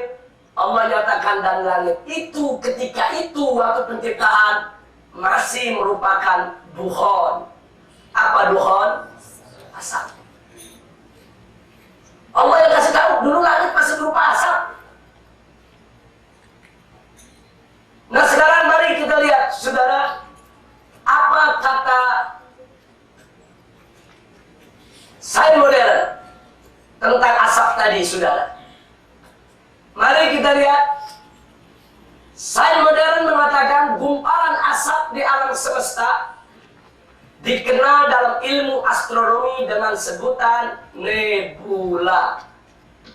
Allah nyatakan dan langit itu ketika itu waktu penciptaan masih merupakan dukhon. Apa dukhon? Asap. Allah yang kasih tahu dulu langit masih berupa asap. Nah sekarang mari kita lihat saudara, apa kata sains modern tentang asap tadi saudara. Mari kita lihat. Sains modern mengatakan gumpalan asap di alam semesta dikenal dalam ilmu astronomi dengan sebutan nebula.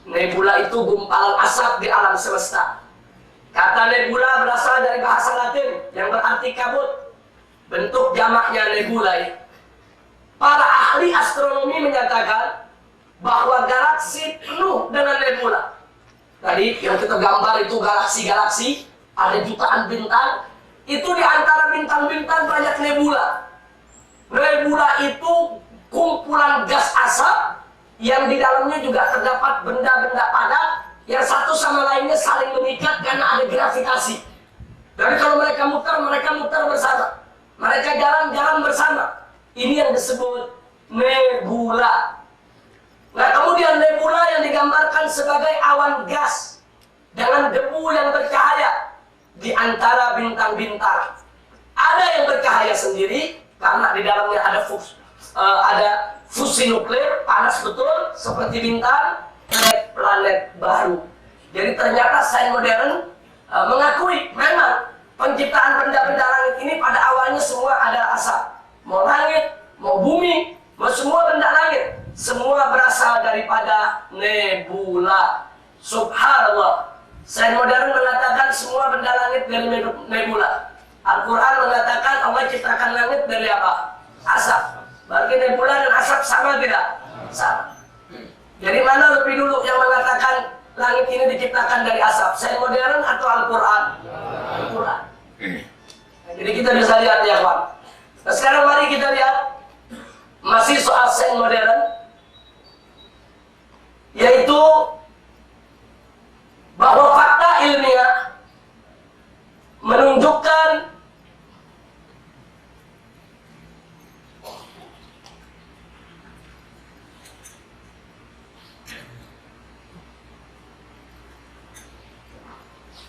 Nebula itu gumpalan asap di alam semesta. Kata nebula berasal dari bahasa Latin yang berarti kabut. Bentuk jamaknya nebula. Para ahli astronomi menyatakan bahwa galaksi penuh dengan nebula. Tadi yang kita gambar itu galaksi-galaksi, ada jutaan bintang. Itu di antara bintang-bintang banyak nebula. Nebula itu kumpulan gas asap yang di dalamnya juga terdapat benda-benda padat yang satu sama lainnya saling mengikat karena ada gravitasi. Jadi kalau mereka muter bersama. Mereka jalan-jalan bersama. Ini yang disebut nebula. Nah kemudian nebula yang digambarkan sebagai awan gas dengan debu yang bercahaya di antara bintang-bintang. Ada yang bercahaya sendiri karena di dalamnya ada fusi nuklir, panas betul seperti bintang, planet baru. Jadi ternyata sains modern mengakui memang penciptaan benda-benda langit ini pada awalnya semua ada asap. Mau langit, mau bumi, mau semua benda langit. Semua berasal daripada nebula. Subhanallah. Sains modern mengatakan semua benda langit dari nebula. Al-Quran mengatakan Allah ciptakan langit dari apa? Asap. Berarti nebula dan asap sama tidak? Sama. Jadi mana lebih dulu yang mengatakan langit ini diciptakan dari asap? Sains modern atau Al-Quran? Al-Quran. Jadi kita bisa lihat ya kawan. Nah sekarang mari kita lihat masih soal sains modern, yaitu bahwa fakta ilmiah menunjukkan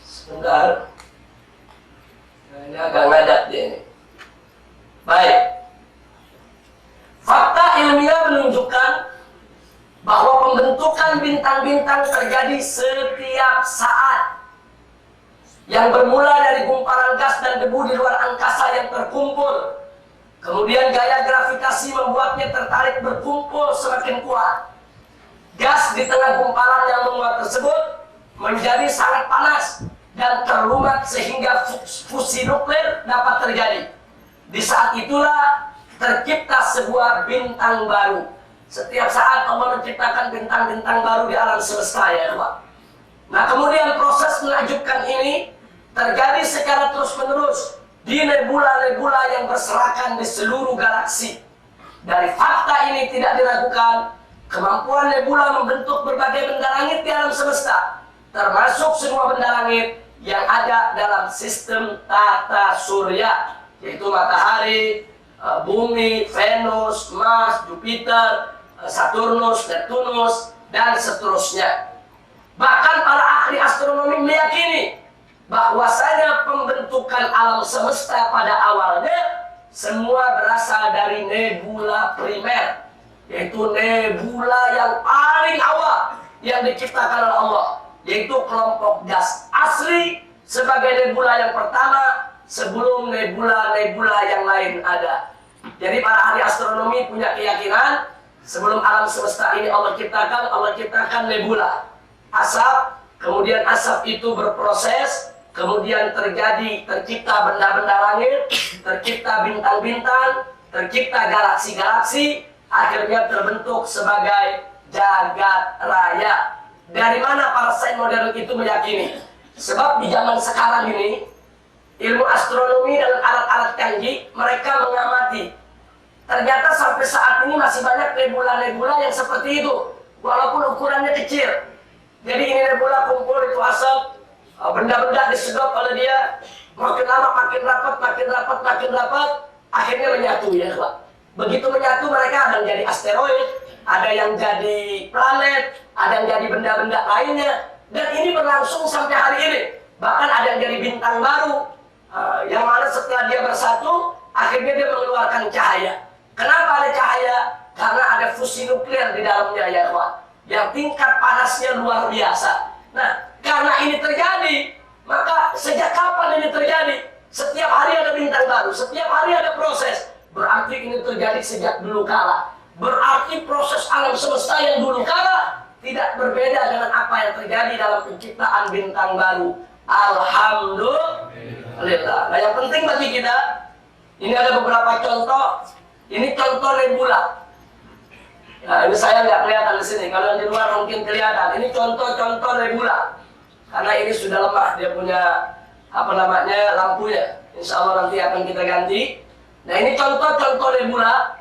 sebentar, ini agak ngadat dia ini. Baik, fakta ilmiah menunjukkan bahwa pembentukan bintang-bintang terjadi setiap saat, yang bermula dari gumpalan gas dan debu di luar angkasa yang terkumpul. Kemudian gaya gravitasi membuatnya tertarik berkumpul semakin kuat. Gas di tengah gumpalan yang menguat tersebut menjadi sangat panas dan terlumat sehingga fusi nuklir dapat terjadi. Di saat itulah tercipta sebuah bintang baru. Setiap saat Allah menciptakan bintang-bintang baru di alam semesta ya Pak. Nah kemudian proses menakjubkan ini terjadi secara terus-menerus di nebula-nebula yang berserakan di seluruh galaksi. Dari fakta ini tidak diragukan kemampuan nebula membentuk berbagai benda langit di alam semesta, termasuk semua benda langit yang ada dalam sistem tata surya, yaitu matahari, bumi, Venus, Mars, Jupiter, Saturnus, Neptunus, dan seterusnya. Bahkan para ahli astronomi meyakini bahwasanya pembentukan alam semesta pada awalnya semua berasal dari nebula primer, yaitu nebula yang paling awal yang diciptakan oleh Allah, yaitu kelompok gas asli sebagai nebula yang pertama sebelum nebula-nebula yang lain ada. Jadi para ahli astronomi punya keyakinan sebelum alam semesta ini Allah ciptakan nebula, asap, kemudian asap itu berproses, kemudian tercipta benda-benda langit, tercipta bintang-bintang, tercipta galaksi-galaksi, akhirnya terbentuk sebagai jagat raya. Dari mana para sains modern itu meyakini? Sebab di zaman sekarang ini, ilmu astronomi dengan alat-alat canggih, mereka mengamati. Ternyata sampai saat ini masih banyak nebula-nebula yang seperti itu, walaupun ukurannya kecil. Jadi ini nebula kumpul itu asap, benda-benda disedot oleh dia, makin lama makin rapat, akhirnya menyatu ya Pak. Begitu menyatu mereka ada yang jadi asteroid, ada yang jadi planet, ada yang jadi benda-benda lainnya, dan ini berlangsung sampai hari ini. Bahkan ada yang jadi bintang baru, yang mana setelah dia bersatu, akhirnya dia mengeluarkan cahaya. Kenapa ada cahaya? Karena ada fusi nuklir di dalamnya ya Pak, yang tingkat panasnya luar biasa. Nah, karena ini terjadi, maka sejak kapan ini terjadi? Setiap hari ada bintang baru, setiap hari ada proses. Berarti ini terjadi sejak dulu kala. Berarti proses alam semesta yang dulu kala tidak berbeda dengan apa yang terjadi dalam penciptaan bintang baru. Alhamdulillah. Nah, yang penting bagi kita, ini ada beberapa contoh. Ini contoh nebula. Nah, ini saya nggak kelihatan di sini. Kalau yang di luar mungkin kelihatan. Ini contoh-contoh nebula. Karena ini sudah lemah, dia punya lampunya. Insya Allah nanti akan kita ganti. Nah, ini contoh-contoh nebula.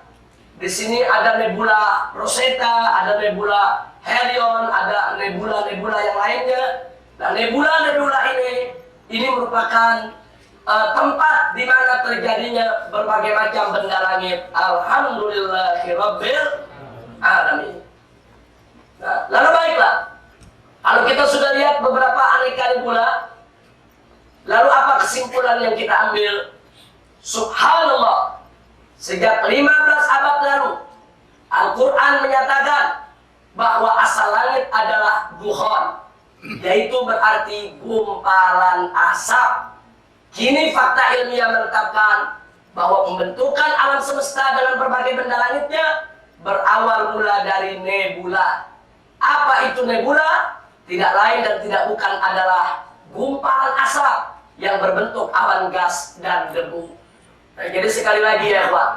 Di sini ada nebula Rosetta, ada nebula Helion, ada nebula-nebula yang lainnya. Nah, nebula-nebula ini merupakan tempat di mana terjadinya berbagai macam benda langit. Alhamdulillahirabbil alamin. Nah, lalu baiklah. Kalau kita sudah lihat beberapa aneka nebula, lalu apa kesimpulan yang kita ambil? Subhanallah, sejak 15 abad lalu, Al-Quran menyatakan bahwa asal langit adalah dukhon, yaitu berarti gumpalan asap. Kini fakta ilmiah menetapkan bahwa pembentukan alam semesta dengan berbagai benda langitnya berawal mula dari nebula. Apa itu nebula? Tidak lain dan tidak bukan adalah gumpalan asap yang berbentuk awan gas dan debu. Nah, jadi sekali lagi ya Pak,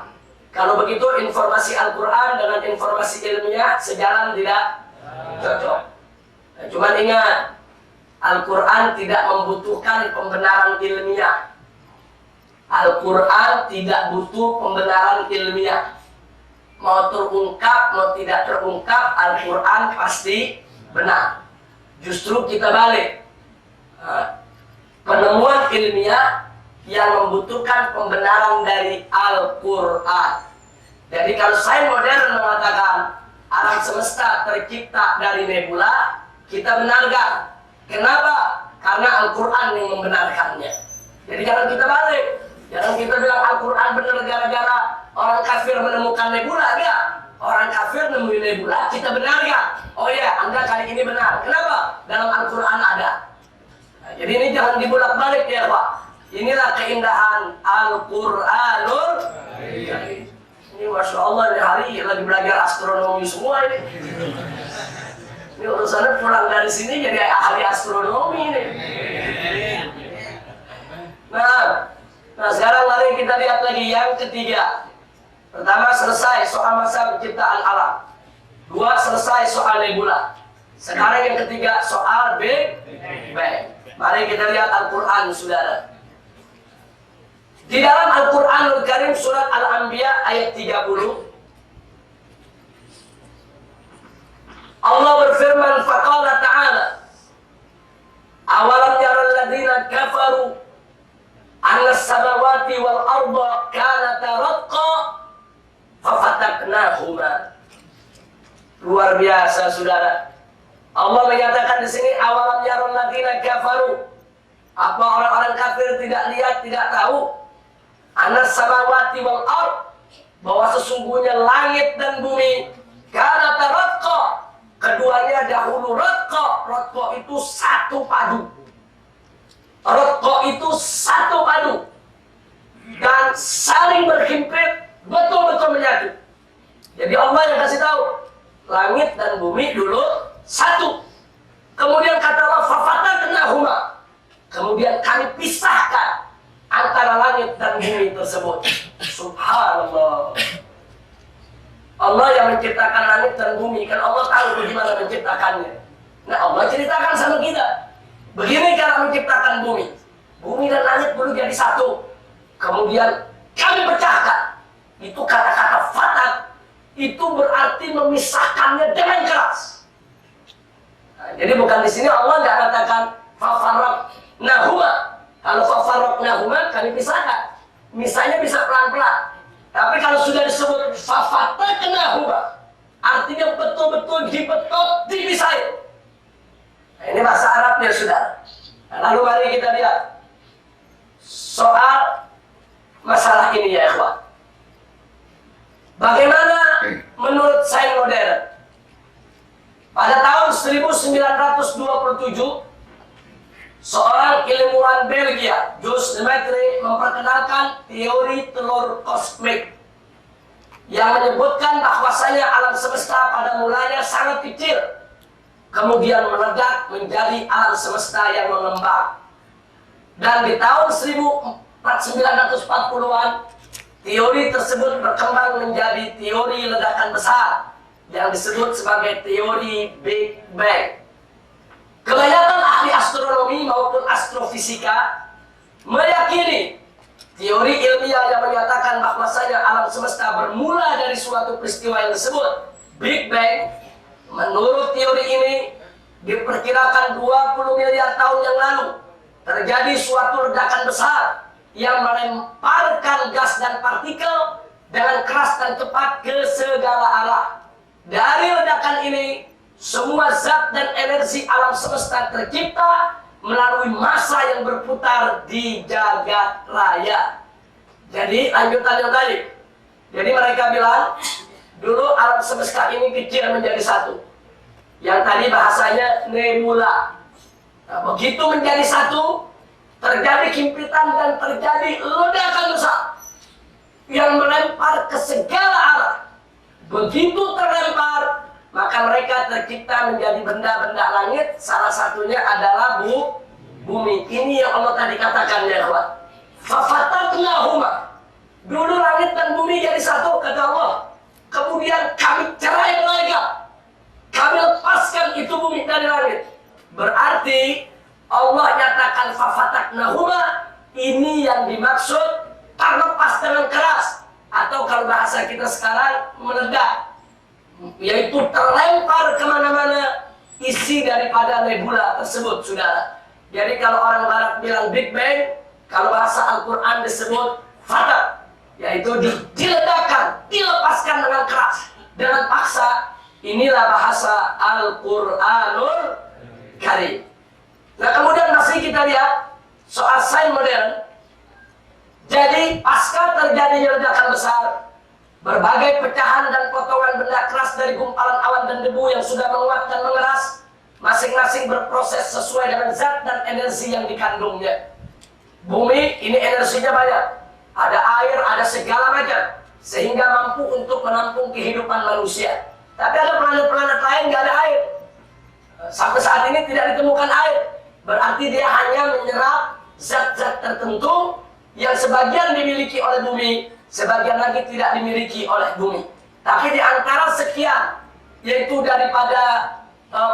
kalau begitu informasi Al-Quran dengan informasi ilmiah sejalan tidak cocok. Nah, cuman ingat, Al-Quran tidak membutuhkan pembenaran ilmiah. Al-Quran tidak butuh pembenaran ilmiah. Mau terungkap, mau tidak terungkap, Al-Quran pasti benar. Justru kita balik. Penemuan ilmiah yang membutuhkan pembenaran dari Al-Quran. Jadi kalau sains modern mengatakan alam semesta tercipta dari nebula, kita benarkan. Kenapa? Karena Al-Quran yang membenarkannya. Jadi jangan kita balik. Jangan kita bilang Al-Quran benar gara-gara orang kafir menemukan nebula. Enggak. Orang kafir nemuin nebula, kita benarkan. Oh ya, Anda kali ini benar. Kenapa? Dalam Al-Quran ada. Nah, jadi ini jangan dibulak-balik ya Pak. Inilah keindahan Al-Quranul Karim. Ini Masya Allah, ini hari lagi belajar astronomi semua ini. Ini urusannya pulang dari sini jadi ahli astronomi ini. Nah sekarang mari kita lihat lagi yang ketiga. Pertama selesai soal masa penciptaan alam. Dua selesai soal nebula. Sekarang yang ketiga soal Big Bang. Mari kita lihat Al-Quran, saudara. Di dalam Al-Quranul Karim surat Al-Anbiya ayat 30, Allah berfirman, faqala ta'ala, awalam yaral ladzina kafaru anna as-samawati wal arda kanata ratqa fafataknahuma. Luar biasa, saudara. Allah menyatakan di sini, awalam yaron ladina kafaru. Apa orang-orang kafir tidak lihat, tidak tahu? Anas samawati wal ard, bahwa sesungguhnya langit dan bumi karena taratqa, keduanya dahulu ratqa. Ratqa itu satu padu. Ratqa itu satu padu dan saling berhimpit, betul-betul menyatu. Jadi Allah yang kasih tahu, langit dan bumi dulu satu. Kemudian kata Allah, fafataqnahuma, kemudian kami pisahkan antara langit dan bumi tersebut. Subhanallah. Allah yang menciptakan langit dan bumi, kan Allah tahu bagaimana menciptakannya. Nah, Allah ceritakan sama kita, begini cara menciptakan bumi. Bumi dan langit dulu jadi satu, kemudian kami pecahkan. Itu kata-kata fatak, itu berarti memisahkannya dengan keras. Nah, jadi bukan di sini Allah nggak katakan fafarraqnahuma. Kalau fafarraqnahuma kami pisahkan, misalnya bisa pelan-pelan. Tapi kalau sudah disebut fafataqnahuma, artinya betul-betul dibetot, dipisahin. Nah, ini bahasa Arabnya, saudara. Nah, lalu mari kita lihat soal masalah ini, ya ikhwan. Bagaimana menurut sains modern? Pada tahun 1927, seorang ilmuwan Belgia, Jules Lemaitre, memperkenalkan teori telur kosmik yang menyebutkan bahwasanya alam semesta pada mulanya sangat kecil, kemudian meledak menjadi alam semesta yang mengembang. Dan di tahun 1940-an, teori tersebut berkembang menjadi teori ledakan besar yang disebut sebagai teori Big Bang. Kebanyakan ahli astronomi maupun astrofisika meyakini teori ilmiah yang menyatakan bahwasanya alam semesta bermula dari suatu peristiwa yang disebut Big Bang. Menurut teori ini, diperkirakan 20 miliar tahun yang lalu terjadi suatu ledakan besar yang melemparkan gas dan partikel dengan keras dan cepat ke segala arah. Dari ledakan ini, semua zat dan energi alam semesta tercipta melalui massa yang berputar di jagat raya. Jadi lanjutan yang tadi. Jadi mereka bilang, dulu alam semesta ini kecil menjadi satu. Yang tadi bahasanya nebula. Nah, begitu menjadi satu, terjadi himpitan dan terjadi ledakan besar yang melempar ke segala arah. Begitu terlempar, maka mereka tercipta menjadi benda-benda langit. Salah satunya adalah bumi. Ini yang Allah tadi katakan, ya kawan. Fafataqnahuma. Dulu langit dan bumi jadi satu, kata Allah. Kemudian kami cerai mereka. Kami lepaskan itu bumi dari langit. Berarti Allah nyatakan fafataqnahuma, ini yang dimaksud terlepas dengan keras, atau kalau bahasa kita sekarang meledak, yaitu terlempar kemana-mana isi daripada nebula tersebut, saudara. Jadi kalau orang barat bilang Big Bang, kalau bahasa Al-Quran disebut fatak, yaitu diledakkan, dilepaskan dengan keras, dengan paksa. Inilah bahasa Al-Quranul Karim. Nah, kemudian masih kita lihat soal sains modern. Jadi pasca terjadinya ledakan besar, berbagai pecahan dan potongan benda keras dari gumpalan awan dan debu yang sudah menguap dan mengeras, masing-masing berproses sesuai dengan zat dan energi yang dikandungnya. Bumi ini energinya banyak, ada air, ada segala macam, sehingga mampu untuk menampung kehidupan manusia. Tapi ada planet-planet lain nggak ada air. Sampai saat ini tidak ditemukan air. Berarti dia hanya menyerap zat-zat tertentu yang sebagian dimiliki oleh bumi, sebagian lagi tidak dimiliki oleh bumi. Tapi di antara sekian, yaitu daripada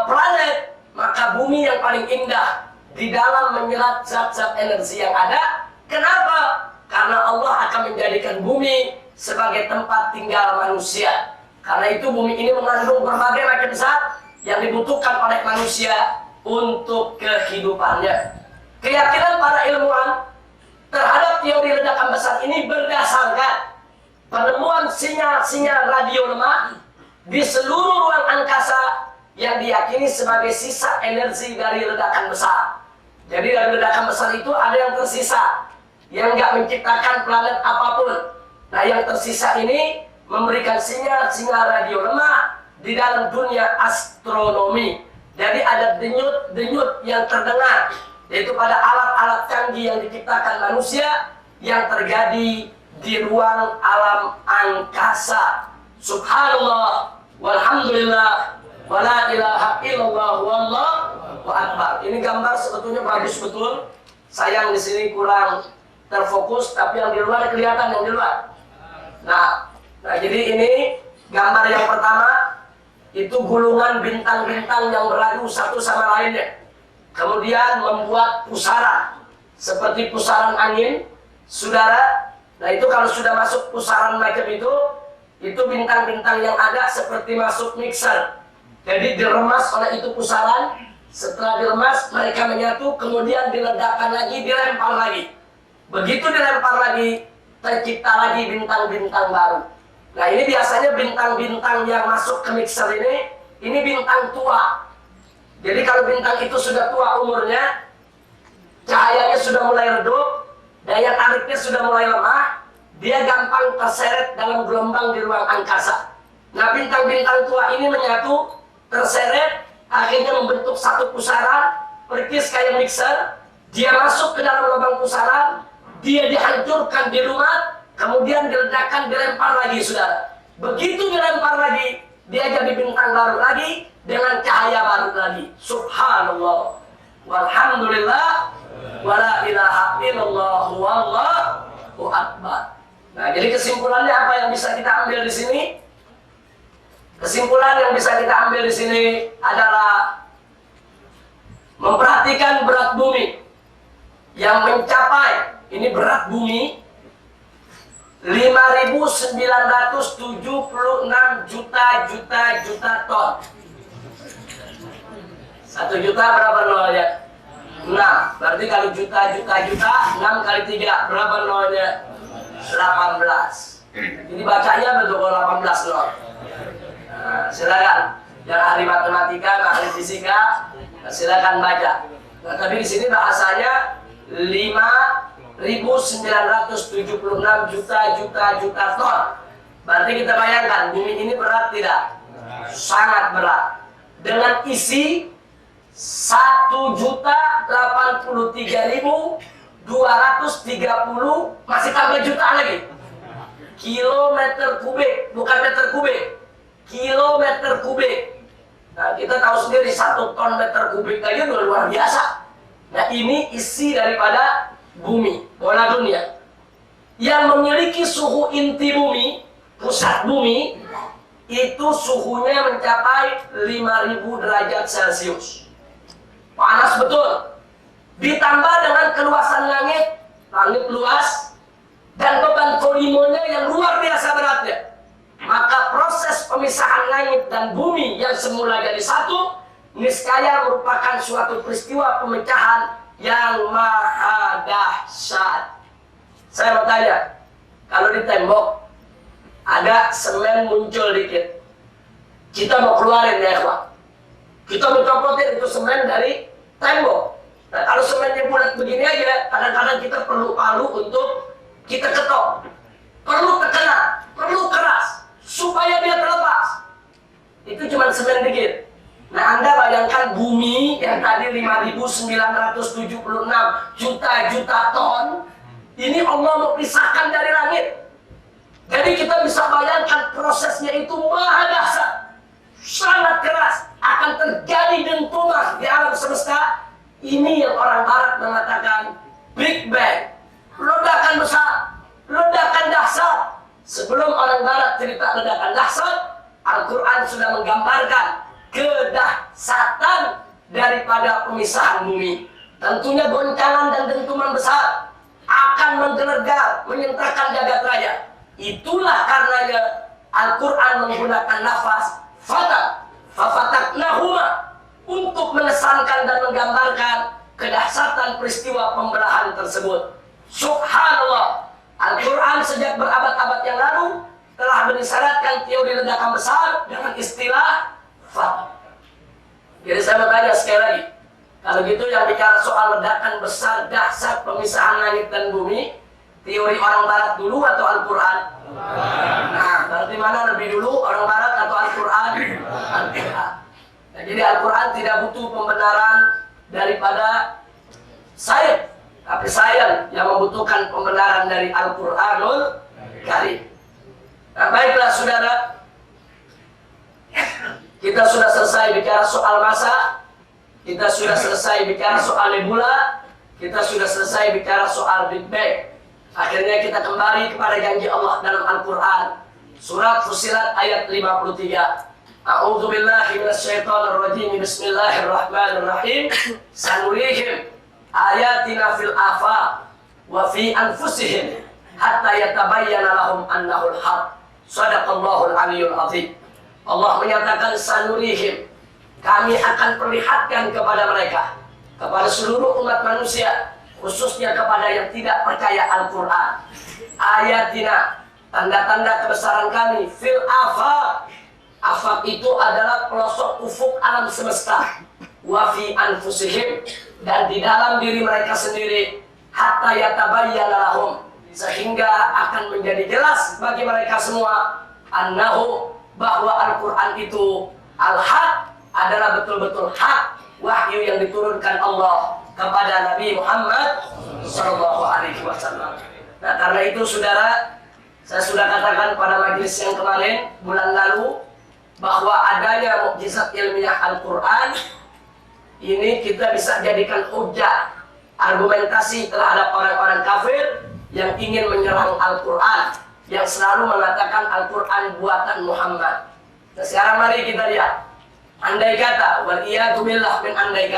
planet, maka bumi yang paling indah di dalam menyerap zat-zat energi yang ada. Kenapa? Karena Allah akan menjadikan bumi sebagai tempat tinggal manusia. Karena itu bumi ini mengandung berbagai macam zat yang dibutuhkan oleh manusia untuk kehidupannya. Keyakinan para ilmuwan terhadap teori ledakan besar ini berdasarkan penemuan sinyal-sinyal radio lemah di seluruh ruang angkasa yang diyakini sebagai sisa energi dari ledakan besar. Jadi dari ledakan besar itu ada yang tersisa, yang nggak menciptakan planet apapun. Nah, yang tersisa ini memberikan sinyal-sinyal radio lemah di dalam dunia astronomi. Jadi ada denyut-denyut yang terdengar, yaitu pada alat-alat canggih yang diciptakan manusia yang terjadi di ruang alam angkasa. Subhanallah, walhamdulillah, wala ilaha illallah, wallahu akbar. Ini gambar sebetulnya bagus betul. Sayang di sini kurang terfokus, tapi yang di luar kelihatan yang di luar. Nah, jadi ini gambar yang pertama, itu gulungan bintang-bintang yang beradu satu sama lainnya. Kemudian membuat pusaran, seperti pusaran angin, saudara. Nah, itu kalau sudah masuk pusaran macam itu bintang-bintang yang ada seperti masuk mixer. Jadi diremas oleh itu pusaran. Setelah diremas, mereka menyatu, kemudian diledakkan lagi, dilempar lagi. Begitu dilempar lagi, tercipta lagi bintang-bintang baru. Nah, ini biasanya bintang-bintang yang masuk ke mixer ini bintang tua. Jadi kalau bintang itu sudah tua umurnya, cahayanya sudah mulai redup, daya tariknya sudah mulai lemah, dia gampang terseret dalam gelombang di ruang angkasa. Nah, bintang-bintang tua ini menyatu, terseret, akhirnya membentuk satu pusaran, persis kayak mixer. Dia masuk ke dalam lubang pusaran, dia dihancurkan di rumah, kemudian diledakkan, dilempar lagi, saudara. Begitu dilempar lagi, dia jadi bintang baru lagi, dengan cahaya baru lagi. Subhanallah, walhamdulillah, wala ilaha illallah, wallahu akbar. Nah, jadi kesimpulannya apa yang bisa kita ambil di sini? Kesimpulan yang bisa kita ambil di sini adalah memperhatikan berat bumi yang mencapai, ini berat bumi 5.976 juta ton. 1 juta berapa nolnya? 6. Berarti kalau juta, 6 kali 3 berapa nolnya? 18. Ini bacanya betul 18 nol. Nah, silakan. Yang ahli matematika, ahli fisika, silakan baca. Nah, tapi di sini bahasanya 5.976 juta ton. Berarti kita bayangkan bumi ini berat tidak? Sangat berat. Dengan isi 1.083.230, masih tambah juta lagi. Kilometer kubik, bukan meter kubik. Kilometer kubik. Nah, kita tahu sendiri 1 ton meter kubik aja luar biasa. Nah, ini isi daripada bumi, bola dunia. Yang memiliki suhu inti bumi, pusat bumi, itu suhunya mencapai 5.000 derajat Celcius. Panas betul. Ditambah dengan keluasan langit luas, dan beban volumenya yang luar biasa beratnya. Maka proses pemisahan langit dan bumi yang semula jadi satu, niscaya merupakan suatu peristiwa pemecahan yang maha dahsyat. Saya mau tanya, kalau di tembok ada semen muncul dikit, kita mau keluarin ya, Pak. Kita mau copotin itu semen dari tembok. Nah, kalau semennya bulat begini aja, kadang-kadang kita perlu palu untuk kita ketok. Perlu tekanan, perlu keras, supaya dia terlepas. Itu cuma semen dikit. Nah, Anda bayangkan bumi yang tadi 5.976 juta ton, ini Allah mau pisahkan dari langit. Jadi kita bisa bayangkan prosesnya itu maha dahsyat, sangat keras, akan terjadi dentuman di alam semesta. Ini yang orang Barat mengatakan Big Bang, ledakan besar, ledakan dahsyat. Sebelum orang Barat cerita ledakan dahsyat, Al-Quran sudah menggambarkan kedahsyatan daripada pemisahan bumi. Tentunya goncangan dan dentuman besar akan menggelegar, menyentakkan jagat raya. Itulah karenanya Al-Quran menggunakan lafaz fataknahuma untuk mengesankan dan menggambarkan kedahsyatan peristiwa pembelahan tersebut. Subhanallah, Al-Quran sejak berabad-abad yang lalu telah mengisyaratkan teori ledakan besar dengan istilah fat. Jadi saya mau tanya sekali lagi, kalau gitu yang bicara soal ledakan besar dahsyat pemisahan langit dan bumi, teori orang barat dulu atau Al-Quran? Nah, berarti mana lebih dulu, orang barat atau Al-Quran? Al-Quran. Nah, jadi Al-Quran tidak butuh pembenaran daripada sains, tapi sains yang membutuhkan pembenaran dari Al-Quranul Karim. Nah, baiklah saudara, kita sudah selesai bicara soal masa, kita sudah selesai bicara soal nebula, kita sudah selesai bicara soal Big Bang. Akhirnya kita kembali kepada janji Allah dalam Al-Quran. Surat Fussilat ayat 53. A'udzu billahi minasyaitonir rajim. Bismillahirrahmanirrahim. Sanurihim ayatina fil afaq wa fi anfusihim hatta yatabayyana lahum annahul haq. Shadaqallahul aliyyul azim. Allah menyatakan sanurihim, kami akan perlihatkan kepada mereka, kepada seluruh umat manusia, khususnya kepada yang tidak percaya Al-Quran, ayatina, tanda-tanda kebesaran kami, fil afaq. Afaq itu adalah pelosok ufuk alam semesta, wa fi anfusihim, dan di dalam diri mereka sendiri, hatta yatabayyana lahum, sehingga akan menjadi jelas bagi mereka semua, annahu, bahwa Al-Quran itu al-haq, adalah betul-betul hak, wahyu yang diturunkan Allah kepada Nabi Muhammad SAW. Nah, karena itu saudara, saya sudah katakan pada majelis yang kemarin bulan lalu bahwa adanya mukjizat ilmiah Al-Quran ini kita bisa jadikan hujah, argumentasi terhadap orang-orang kafir yang ingin menyerang Al-Quran, yang selalu mengatakan Al-Quran buatan Muhammad. Nah, sekarang mari kita lihat, andai kata, waliyadu billah min andai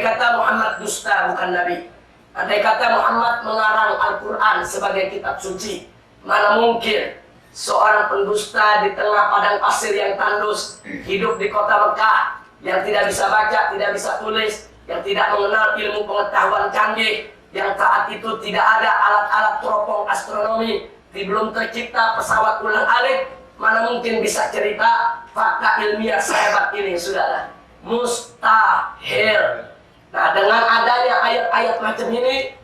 kata Muhammad dusta bukan Nabi, andai kata Muhammad mengarang Al-Quran sebagai kitab suci, mana mungkin seorang pendusta di tengah padang pasir yang tandus, hidup di kota Mekah, yang tidak bisa baca, tidak bisa tulis, yang tidak mengenal ilmu pengetahuan canggih, yang saat itu tidak ada alat-alat teropong astronomi, belum tercipta pesawat ulang-alik, mana mungkin bisa cerita fakta ilmiah sehebat ini, saudara? Mustahil. Nah, dengan adanya ayat-ayat macam ini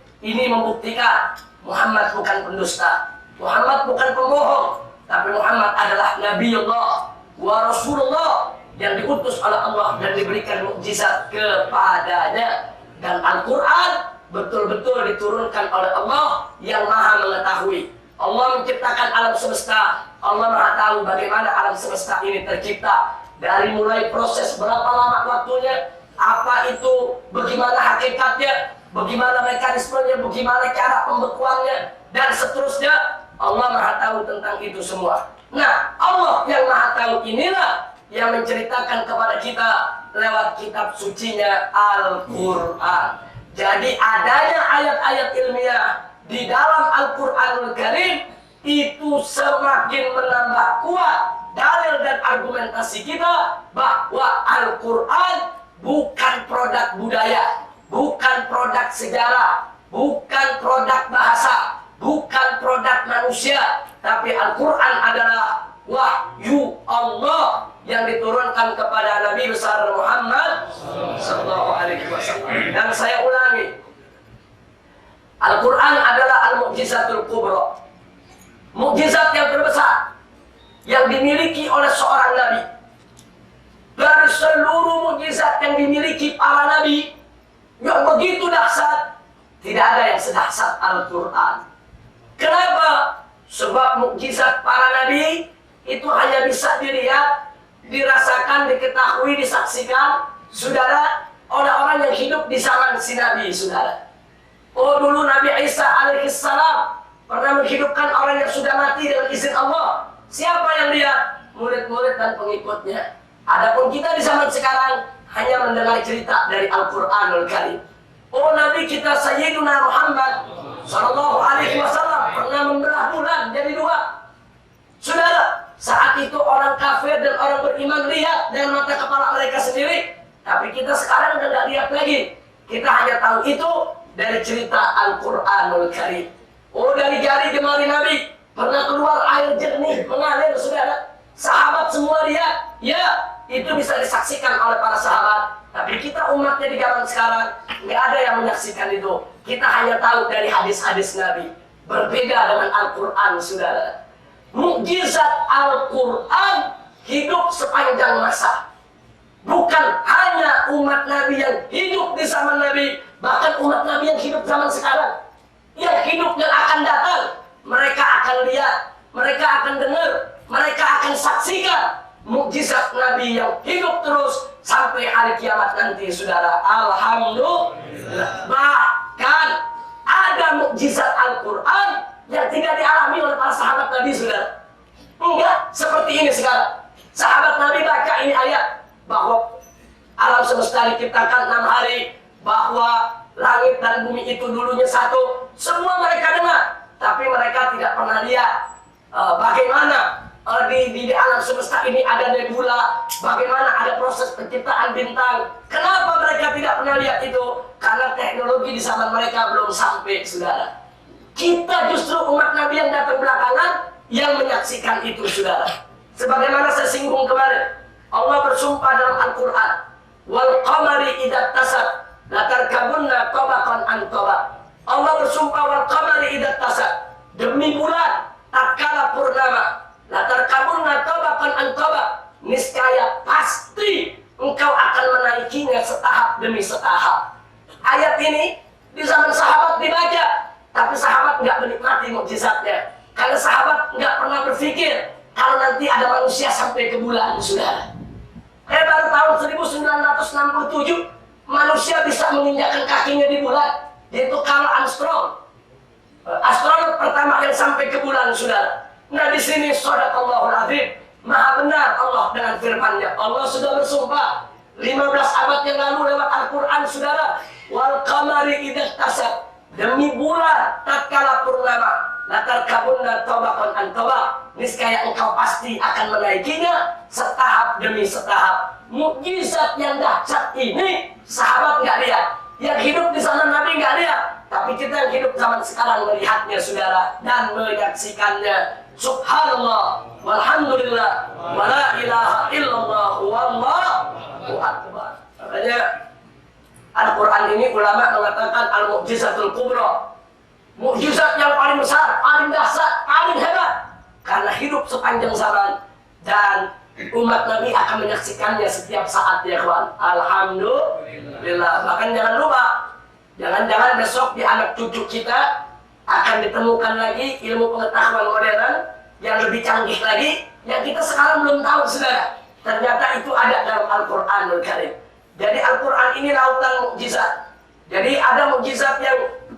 membuktikan Muhammad bukan pendusta, Muhammad bukan pembohong, tapi Muhammad adalah Nabiullah wa Rasulullah yang diutus oleh Allah dan diberikan mukjizat kepadanya. Dan Al-Quran betul-betul diturunkan oleh Allah yang maha mengetahui. Allah menciptakan alam semesta, Allah maha tahu bagaimana alam semesta ini tercipta, dari mulai proses berapa lama waktunya, apa itu, bagaimana hakikatnya, bagaimana mekanismenya, bagaimana cara pembekuannya, dan seterusnya. Allah maha tahu tentang itu semua. Nah, Allah yang maha tahu inilah yang menceritakan kepada kita lewat kitab sucinya Al-Quran. Jadi adanya ayat-ayat ilmiah di dalam Al-Quranul Karim itu semakin menambah kuat dalil dan argumentasi kita bahwa Al-Quran bukan produk budaya, bukan produk sejarah, bukan produk bahasa, bukan produk manusia, tapi Al-Quran adalah wahyu Allah yang diturunkan kepada Nabi besar Muhammad SAW. Dan saya ulangi, Al-Quran adalah al-mu'jizatul kubra, mukjizat yang terbesar yang dimiliki oleh seorang Nabi. Dari seluruh mukjizat yang dimiliki para Nabi yang begitu dahsyat, tidak ada yang sedahsyat Al-Quran. Kenapa? Sebab mukjizat para Nabi itu hanya bisa dilihat, dirasakan, diketahui, disaksikan, saudara, oleh orang yang hidup di zaman si Nabi, saudara. Oh, dulu Nabi Isa alaihissalam pernah menghidupkan orang yang sudah mati dengan izin Allah. Siapa yang lihat? Murid-murid dan pengikutnya. Adapun kita di zaman sekarang hanya mendengar cerita dari Al-Quranul Karim. Oh, Nabi kita Sayyiduna Muhammad Sallallahu Alaihi Wasallam pernah membelah bulan jadi dua. Saudara, saat itu orang kafir dan orang beriman lihat dengan mata kepala mereka sendiri. Tapi kita sekarang udah nggak lihat lagi. Kita hanya tahu itu dari cerita Al-Quranul Karim. Oh, dari jari jemari Nabi Pernah keluar air jernih mengalir, saudara. Sahabat semua lihat, ya itu bisa disaksikan oleh para sahabat. Tapi kita umatnya di zaman sekarang nggak ada yang menyaksikan itu. Kita hanya tahu dari hadis-hadis Nabi. Berbeda dengan Al-Quran, saudara. Mukjizat Al-Quran hidup sepanjang masa. Bukan hanya umat Nabi yang hidup di zaman Nabi, bahkan umat Nabi yang hidup zaman sekarang, yang hidup yang akan datang, mereka akan lihat, mereka akan dengar, mereka akan saksikan mukjizat Nabi yang hidup terus sampai hari kiamat nanti, saudara. Alhamdulillah. Bahkan ada mukjizat Al-Quran yang tidak dialami oleh para sahabat Nabi, saudara. Enggak seperti ini sekarang. Sahabat Nabi baca ini ayat bahwa alam semesta diciptakan 6 hari, bahwa langit dan bumi itu dulunya satu. Semua mereka dengar, tapi mereka tidak pernah lihat bagaimana di alam semesta ini ada nebula, bagaimana ada proses penciptaan bintang. Kenapa mereka tidak pernah lihat itu? Karena teknologi di zaman mereka belum sampai, saudara. Kita justru umat Nabi yang datang belakangan yang menyaksikan itu, saudara. Sebagaimana saya singgung kemarin, Allah bersumpah dalam Al-Quran, wal qamari idza tasad la tarkabunna tabaqan an tabaq. Allah bersumpah wal qamari idza tasad, demi bulan tatkala purnama, la tarkabunna tabaqan an tabaq, niscaya pasti engkau akan menaikinya setahap demi setahap. Ayat ini di zaman sahabat dibaca, tapi sahabat nggak menikmati mukjizatnya, karena sahabat nggak pernah berpikir kalau nanti ada manusia sampai ke bulan, saudara. Baru tahun 1967 manusia bisa menginjakkan kakinya di bulan, yaitu Carl Armstrong, astronot pertama yang sampai ke bulan, saudara. Nah, di sini shadaqallahul azim, maha benar Allah dengan firman-Nya. Allah sudah bersumpah 15 abad yang lalu lewat Al-Quran, saudara. Wal qamari idza tasad, demi bulan tatkala purnama, la tarkabunna tabaqan an tabaq, niscaya engkau pasti akan menaikinya setahap demi setahap. Mukjizat yang dahsyat ini sahabat nggak lihat, yang hidup di zaman Nabi nggak lihat, tapi kita yang hidup zaman sekarang melihatnya, saudara, dan menyaksikannya. Subhanallah, walhamdulillah, wala ilaha illallah, wallahu akbar. Makanya Al-Quran ini ulama mengatakan al-mu'jizatul kubra, mukjizat yang paling besar, paling dahsyat, paling hebat, karena hidup sepanjang zaman dan umat Nabi akan menyaksikannya setiap saat, ya kawan. Alhamdulillah. Bahkan jangan lupa, jangan-jangan besok di anak cucu kita akan ditemukan lagi ilmu pengetahuan modern yang lebih canggih lagi, yang kita sekarang belum tahu, saudara. Ternyata itu ada dalam Al-Quranul Karim. Jadi Al-Quran ini lautan mukjizat. Jadi ada mukjizat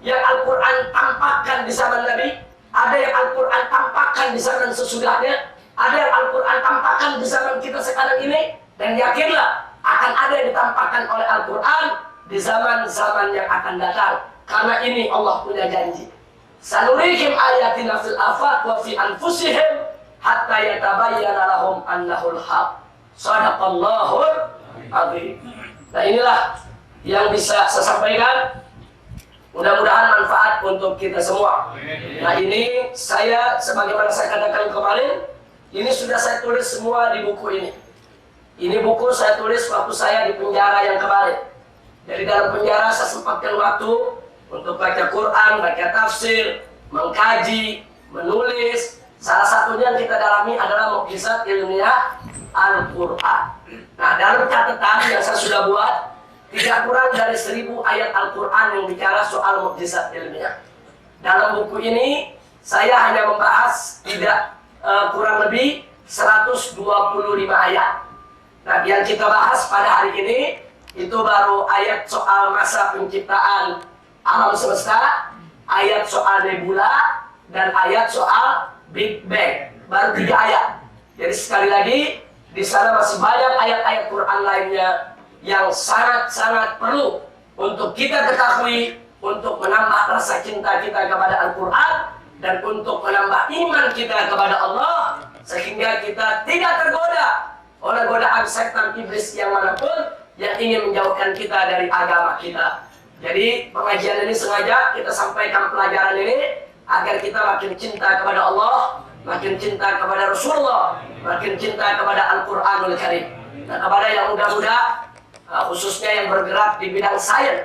yang Al-Quran tampakkan di zaman Nabi, ada yang Al-Quran tampakkan di zaman sesudahnya, ada yang Al-Quran tampakkan di zaman kita sekarang ini, dan yakinlah akan ada yang ditampakkan oleh Al-Quran di zaman-zaman yang akan datang. Karena ini Allah punya janji. Sanurihim ayatina fil afaq wa fi anfusihim hatta yatabayyana lahum annahul haq. Shadaqallahul azim. Nah, inilah yang bisa saya sampaikan. Mudah-mudahan manfaat untuk kita semua. Nah, ini saya, sebagaimana saya katakan kemarin, ini sudah saya tulis semua di buku ini. Ini buku saya tulis waktu saya di penjara yang kemarin. Jadi dalam penjara saya sempatkan waktu untuk baca Quran, baca tafsir, mengkaji, menulis. Salah satunya yang kita dalami adalah mukjizat ilmiah Al-Quran. Nah, dalam catatan yang saya sudah buat, tidak kurang dari 1000 ayat Al-Quran yang bicara soal mukjizat ilmiah. Dalam buku ini, saya hanya membahas tidak kurang lebih 125 ayat. Nah, yang kita bahas pada hari ini, itu baru ayat soal masa penciptaan alam semesta, ayat soal nebula, dan ayat soal Big Bang. Baru 3 ayat. Jadi sekali lagi, di sana masih banyak ayat-ayat Quran lainnya yang sangat-sangat perlu untuk kita ketahui, untuk menambah rasa cinta kita kepada Al-Quran, dan untuk menambah iman kita kepada Allah, sehingga kita tidak tergoda oleh godaan setan iblis yang manapun yang ingin menjauhkan kita dari agama kita. Jadi pengajian ini sengaja kita sampaikan pelajaran ini agar kita makin cinta kepada Allah, makin cinta kepada Rasulullah, makin cinta kepada Al-Quranul Karim. Nah, kepada yang muda-muda, khususnya yang bergerak di bidang sains,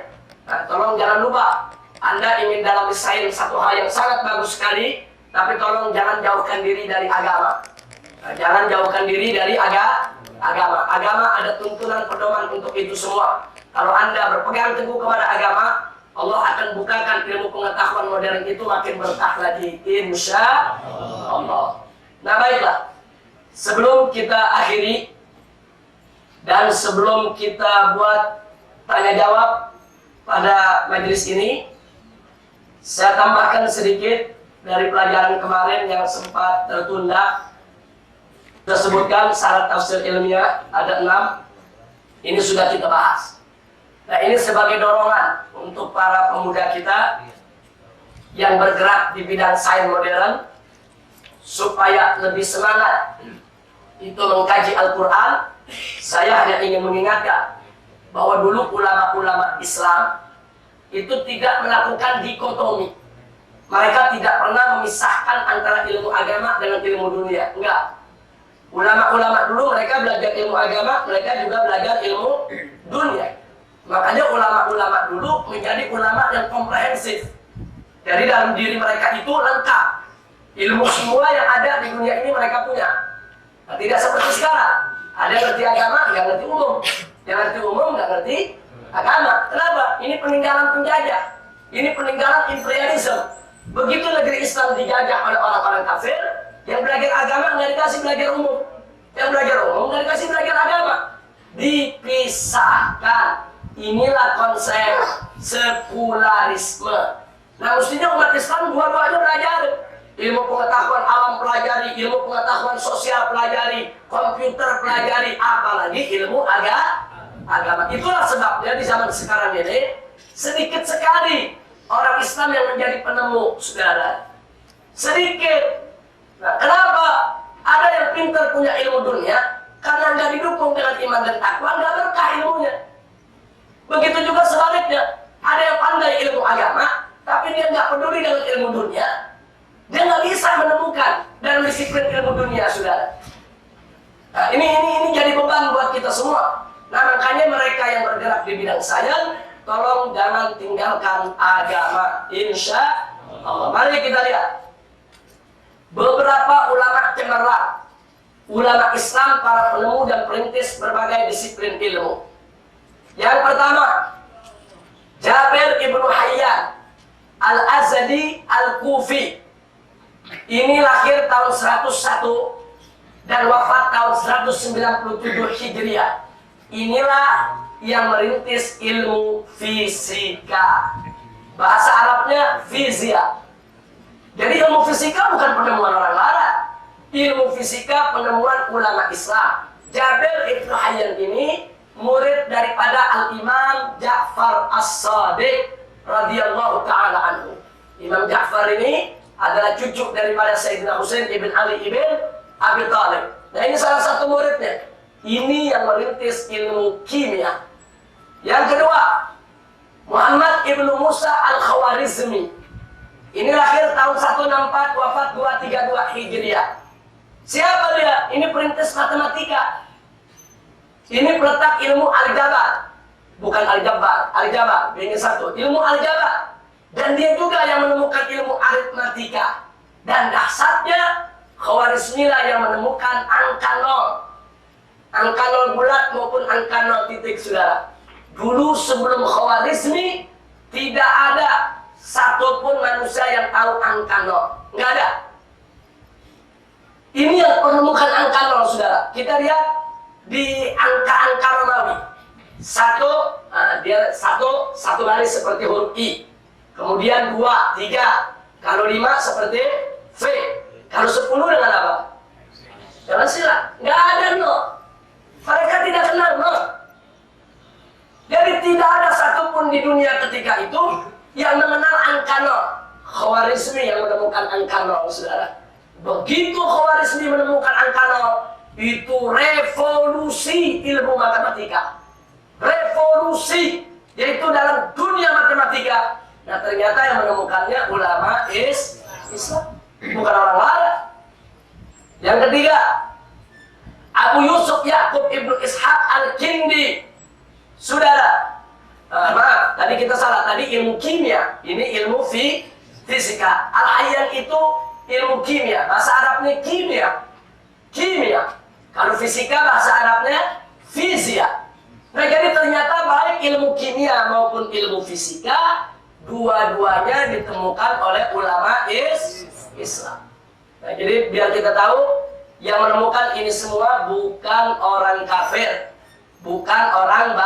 tolong jangan lupa, Anda ingin dalami sains satu hal yang sangat bagus sekali, tapi tolong jangan jauhkan diri dari agama. Jangan jauhkan diri dari agama. Agama ada tuntunan pedoman untuk itu semua. Kalau Anda berpegang teguh kepada agama, Allah akan bukakan ilmu pengetahuan modern itu makin berkah lagi, insya Allah. Nah baiklah, sebelum kita akhiri dan sebelum kita buat tanya jawab pada majelis ini, saya tambahkan sedikit dari pelajaran kemarin yang sempat tertunda. Sudah sebutkan syarat tafsir ilmiah ada 6. Ini sudah kita bahas. Nah ini sebagai dorongan untuk para pemuda kita yang bergerak di bidang sains modern supaya lebih semangat itu mengkaji Al-Quran. Saya hanya ingin mengingatkan bahwa dulu ulama-ulama Islam itu tidak melakukan dikotomi. Mereka tidak pernah memisahkan antara ilmu agama dengan ilmu dunia. Enggak. Ulama-ulama dulu mereka belajar ilmu agama, mereka juga belajar ilmu dunia. Makanya ulama-ulama dulu menjadi ulama yang komprehensif. Jadi dalam diri mereka itu lengkap. Ilmu semua yang ada di dunia ini mereka punya. Nah, tidak seperti sekarang. Ada yang ngerti agama, nggak ngerti umum. Yang ngerti umum, nggak ngerti agama. Kenapa? Ini peninggalan penjajah. Ini peninggalan imperialisme. Begitu negeri Islam dijajah oleh orang-orang kafir, yang belajar agama nggak dikasih belajar umum. Yang belajar umum nggak dikasih belajar agama. Dipisahkan. Inilah konsep sekularisme. Nah mestinya umat Islam dua-duanya belajar. Ilmu pengetahuan alam pelajari, ilmu pengetahuan sosial pelajari, komputer pelajari, apalagi ilmu agama. Itulah sebabnya di zaman sekarang ini sedikit sekali orang Islam yang menjadi penemu, saudara. Sedikit. Nah, kenapa? Ada yang pintar punya ilmu dunia, karena nggak didukung dengan iman dan takwa, nggak berkah ilmunya. Begitu juga sebaliknya, ada yang pandai ilmu agama, tapi dia nggak peduli dengan ilmu dunia, dia nggak bisa menemukan dan disiplin ilmu dunia, saudara. Nah, ini jadi beban buat kita semua. Nah, makanya mereka yang bergerak di bidang sains, tolong jangan tinggalkan agama, insya Allah. Mari kita lihat beberapa ulama cemerlang, ulama Islam, para penemu dan perintis berbagai disiplin ilmu. Yang pertama, Jabir ibnu Hayyan Al-Azadi Al-Kufi. Ini lahir tahun 101 dan wafat tahun 197 Hijriah. Inilah yang merintis ilmu fisika. Bahasa Arabnya fizia. Jadi ilmu fisika bukan penemuan orang Barat. Ilmu fisika penemuan ulama Islam. Jabir ibnu Hayyan ini murid daripada Al-Imam Ja'far As-Sadiq radhiyallahu ta'ala anhu. Imam Ja'far ini adalah cucu daripada Sayyidina Husain ibn Ali ibn Abi Thalib. Nah ini salah satu muridnya. Ini yang merintis ilmu kimia. Yang kedua, Muhammad ibnu Musa Al-Khawarizmi. Ini lahir tahun 164, wafat 232 Hijriah. Siapa dia? Ini perintis matematika. Ini peletak ilmu aljabar, bukan aljabar, aljabar, ini satu, ilmu aljabar. Dan dia juga yang menemukan ilmu aritmatika. Dan dahsyatnya, Khawarizmi lah yang menemukan angka nol. Angka nol bulat maupun angka nol titik, saudara. Dulu sebelum Khawarizmi, tidak ada satupun manusia yang tahu angka nol. Nggak ada. Ini yang menemukan angka nol, saudara. Kita lihat di angka-angka Romawi. Satu baris seperti huruf I. Kemudian 2, 3. Kalau 5 seperti V. Kalau 10 dengan apa? Jangan silat. Nggak ada nol. Mereka tidak kenal nol. Jadi tidak ada satupun di dunia ketika itu yang mengenal angka nol. Khawarizmi yang menemukan angka nol, saudara. Begitu Khawarizmi menemukan angka nol, itu revolusi ilmu matematika. Revolusi, yaitu dalam dunia matematika. Nah ternyata yang menemukannya ulama Islam, bukan orang Barat. Yang ketiga, Abu Yusuf Ya'qub Ibnu Ishaq Al-Kindi. Saudara, maaf, tadi kita salah. Tadi ilmu kimia, ini ilmu fisika. Al-Hayyan itu ilmu kimia. Bahasa Arabnya kimia. Kalau fisika bahasa Arabnya fisika. Nah, jadi ternyata baik ilmu kimia maupun ilmu fisika, dua-duanya ditemukan oleh ulama Islam. Nah, jadi biar kita tahu, yang menemukan ini semua bukan orang kafir, bukan orang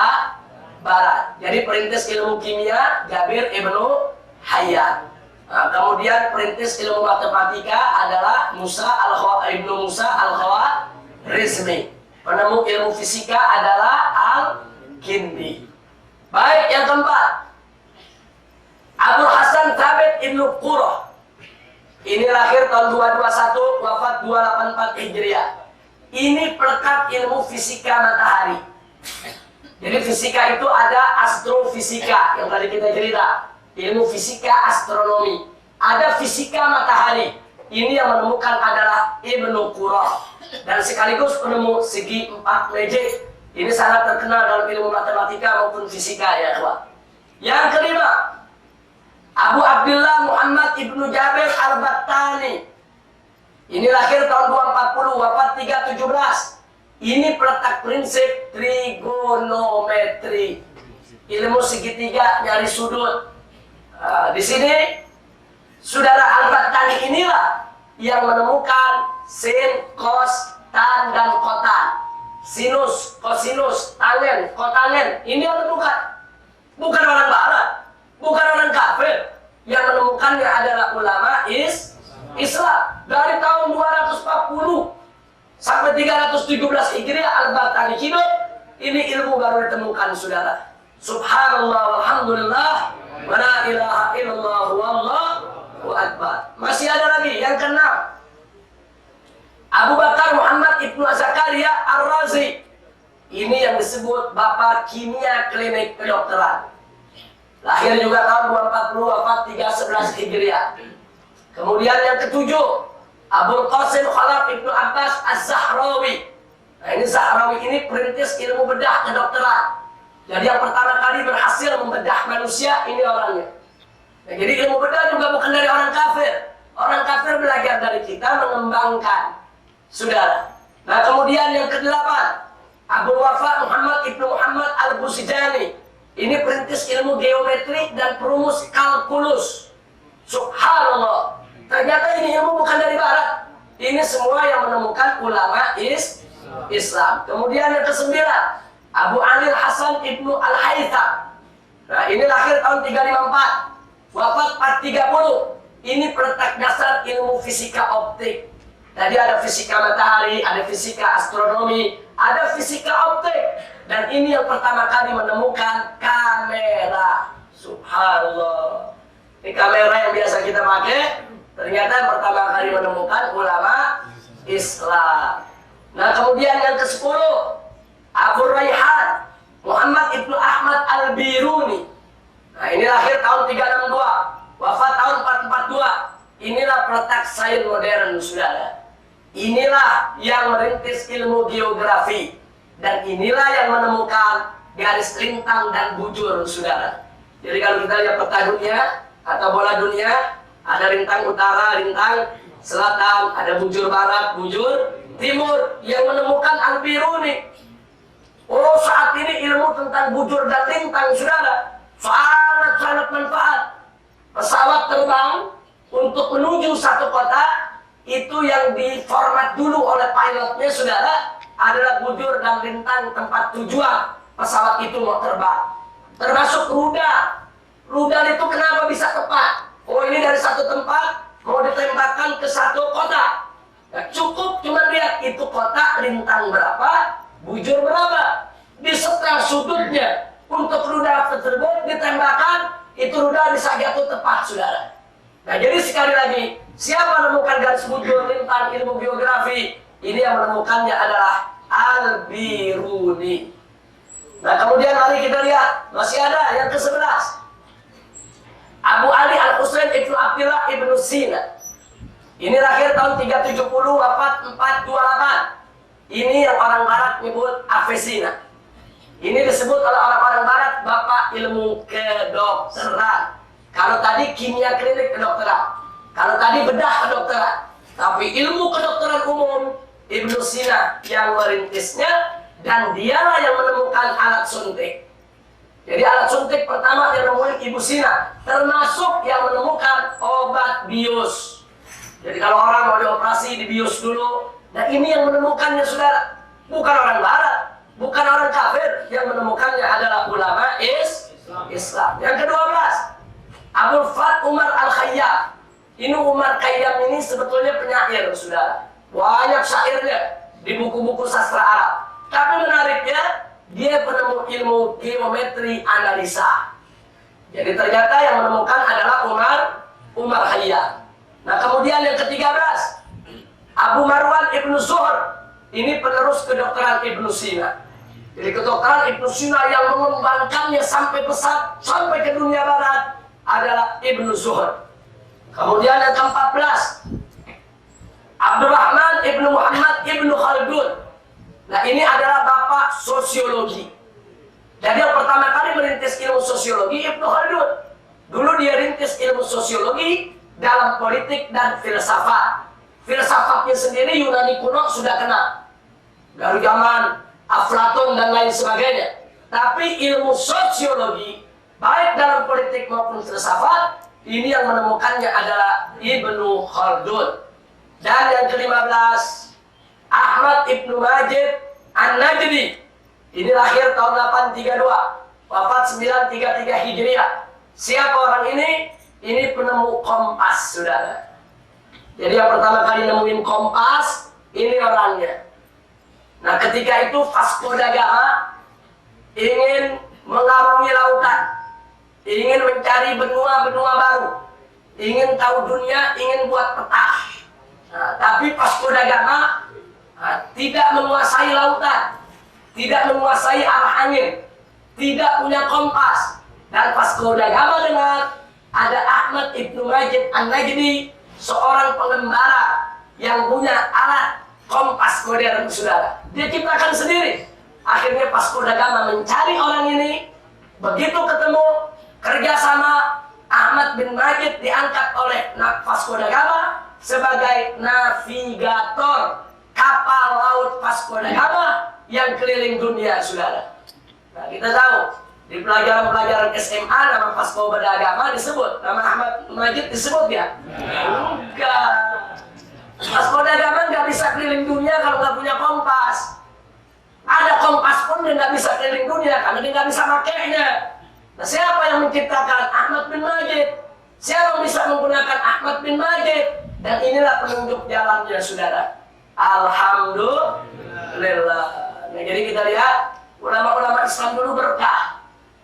Barat. Jadi perintis ilmu kimia Jabir Ibnu Hayyan. Nah, kemudian perintis ilmu matematika adalah Ibnu Musa Al-Khwarizmi. Penemu ilmu fisika adalah Al-Kindi. Baik, yang keempat, Abu Hasan Thabit Ibnu Qurrah. Ini lahir tahun 221, wafat 284 Hijriah. Ini pelekat ilmu fisika matahari. Jadi fisika itu ada astrofisika yang tadi kita cerita, ilmu fisika astronomi. Ada fisika matahari. Ini yang menemukan adalah Ibnu Qurrah dan sekaligus penemu segi 4 magic. Ini sangat terkenal dalam ilmu matematika maupun fisika, ya kawan. Yang kelima, Abu Abdullah Muhammad Ibnu Jabir Al-Battani. Ini lahir tahun 240, wafat 317. Ini peletak prinsip trigonometri, ilmu segitiga nyari sudut. Di sini saudara Al-Battani inilah yang menemukan sin, cos, tan, dan kotan. Sinus, kosinus, tangen, kotangen. Ini yang menemukan. Bukan orang Barat, bukan orang kafir. Yang menemukannya adalah ulama Islam. Dari tahun 240 sampai 317 Hijriah Al-Battani hidup. Ini ilmu baru ditemukan, saudara. Subhanallah, walhamdulillah, wa la ilaha illallah, wallahu akbar. Masih ada lagi, yang keenam, Abu Bakar Muhammad Ibnu Zakaria Ar-Razi. Ini yang disebut Bapak Kimia Klinik Kedokteran. Lahir juga tahun 240, wafat 311 Hijriah. Kemudian yang ketujuh, Abul Qasim Khalaf Ibnu Abbas Az-Zahrawi. Nah, ini Zahrawi ini perintis ilmu bedah kedokteran. Jadi yang pertama kali berhasil membedah manusia, ini orangnya. Nah, jadi ilmu bedah juga bukan dari orang kafir. Orang kafir belajar dari kita, mengembangkan. Saudara. Nah, kemudian yang kedelapan, Abu Wafa Muhammad Ibnu Muhammad Al-Busijani. Ini perintis ilmu geometri dan perumus kalkulus. Subhanallah. Ternyata ini ilmu bukan dari Barat. Ini semua yang menemukan ulama Islam. Kemudian yang kesembilan, Abu Ali Hasan Ibnu Al-Haytham. Nah, ini lahir tahun 354, wafat 430. Ini peletak dasar ilmu fisika optik. Tadi ada fisika matahari, ada fisika astronomi, ada fisika optik. Dan ini yang pertama kali menemukan kamera. Subhanallah. Ini kamera yang biasa kita pakai, ternyata yang pertama kali menemukan ulama Islam. Nah, kemudian yang ke-10, Abu Raihan Muhammad Ibnu Ahmad Al-Biruni. Nah, ini lahir tahun 362, wafat tahun 442. Inilah peletak sains modern, saudara. Inilah yang merintis ilmu geografi. Dan inilah yang menemukan garis lintang dan bujur, saudara. Jadi kalau kita lihat peta dunia atau bola dunia, ada lintang utara, lintang selatan, ada bujur barat, bujur timur. Yang menemukan Al-Biruni. Oh, saat ini ilmu tentang bujur dan lintang, saudara, sangat manfaat. Pesawat terbang untuk menuju satu kota, itu yang diformat dulu oleh pilotnya, saudara, adalah bujur dan lintang tempat tujuan pesawat itu mau terbang. Termasuk rudal. Rudal itu kenapa bisa tepat? Oh, ini dari satu tempat mau ditembakkan ke satu kota. Nah, cukup cuma lihat itu kota lintang berapa, bujur berapa. Disetel sudutnya untuk rudal tersebut ditembakkan, itu rudal bisa jatuh tepat, saudara. Nah, jadi sekali lagi, siapa menemukan garis bujur lintang ilmu geografi? Ini yang menemukannya adalah Al-Biruni. Nah, kemudian mari kita lihat, masih ada yang ke-11. Abu Ali Al-Husain Ibnu Abdillah Ibnu Sina. Ini lahir tahun 370, wafat 428. Ini yang orang barat menyebut Avicenna. Ini disebut oleh orang-orang barat bapak ilmu kedokteran. Kalau tadi kimia klinik kedokteran, kalau tadi bedah kedokteran. Tapi ilmu kedokteran umum Ibnu Sina yang merintisnya, dan dialah yang menemukan alat suntik. Jadi alat suntik pertama yang menemukan Ibnu Sina, termasuk yang menemukan obat bius. Jadi kalau orang mau dioperasi dibius dulu. Nah ini yang menemukannya saudara, bukan orang barat, bukan orang kafir. Yang menemukannya adalah ulama Islam. Yang ke-12, Abdul Fat Umar Al-Khayyam. Ini Umar Khayyam ini sebetulnya penyair saudara. Banyak syairnya di buku-buku sastra Arab. Tapi menariknya, dia penemu ilmu geometri analisa. Jadi ternyata yang menemukan adalah Umar Khayyam. Nah kemudian yang ke-13, Abu Marwan Ibnu Zuhr. Ini penerus kedokteran Ibnu Sina. Jadi kedokteran Ibnu Sina yang mengembangkannya sampai pesat, sampai ke dunia barat adalah Ibnu Zuhr. Kemudian yang ke-14, Abdurrahman Ibnu Muhammad Ibnu Khaldun. Nah ini adalah bapak sosiologi. Jadi yang pertama kali merintis ilmu sosiologi Ibnu Khaldun. Dulu dia rintis ilmu sosiologi dalam politik dan filsafat. Filsafatnya sendiri Yunani kuno sudah kenal dari zaman Aflatun dan lain sebagainya. Tapi ilmu sosiologi baik dalam politik maupun filsafat, ini yang menemukannya adalah Ibnu Khaldun. Dan yang ke-15, Ahmad Ibnu Majid An-Najdi. Ini lahir tahun 832, wafat 933 Hijriah. Siapa orang ini? Ini penemu kompas saudara. Jadi yang pertama kali nemuin kompas, ini orangnya. Nah ketika itu Vasco da Gama ingin mengarungi lautan, ingin mencari benua-benua baru, ingin tahu dunia, ingin buat peta. Nah, tapi Vasco da Gama tidak menguasai lautan, tidak menguasai arah angin, tidak punya kompas. Dan Vasco da Gama dengar ada Ahmad Ibnu Majid An-Najdi, seorang pengembara yang punya alat kompas modern saudara. Dia ciptakan sendiri. Akhirnya Vasco da Gama mencari orang ini. Begitu ketemu, kerjasama, Ahmad bin Majid diangkat oleh Vasco da Gama sebagai navigator kapal laut Vasco da Gama yang keliling dunia saudara. Nah kita tahu di pelajaran-pelajaran SMA nama Vasco da Gama disebut, nama Ahmad Majid disebut ya? Enggak. Vasco da Gama nggak bisa keliling dunia kalau nggak punya kompas. Ada kompas pun dia nggak bisa keliling dunia karena dia nggak bisa makainya. Nah siapa yang menciptakan? Ahmad bin Majid. Siapa yang bisa menggunakan Ahmad bin Majid? Dan inilah penunjuk jalannya saudara. Alhamdulillah. Nah jadi kita lihat ulama-ulama Islam dulu berkah.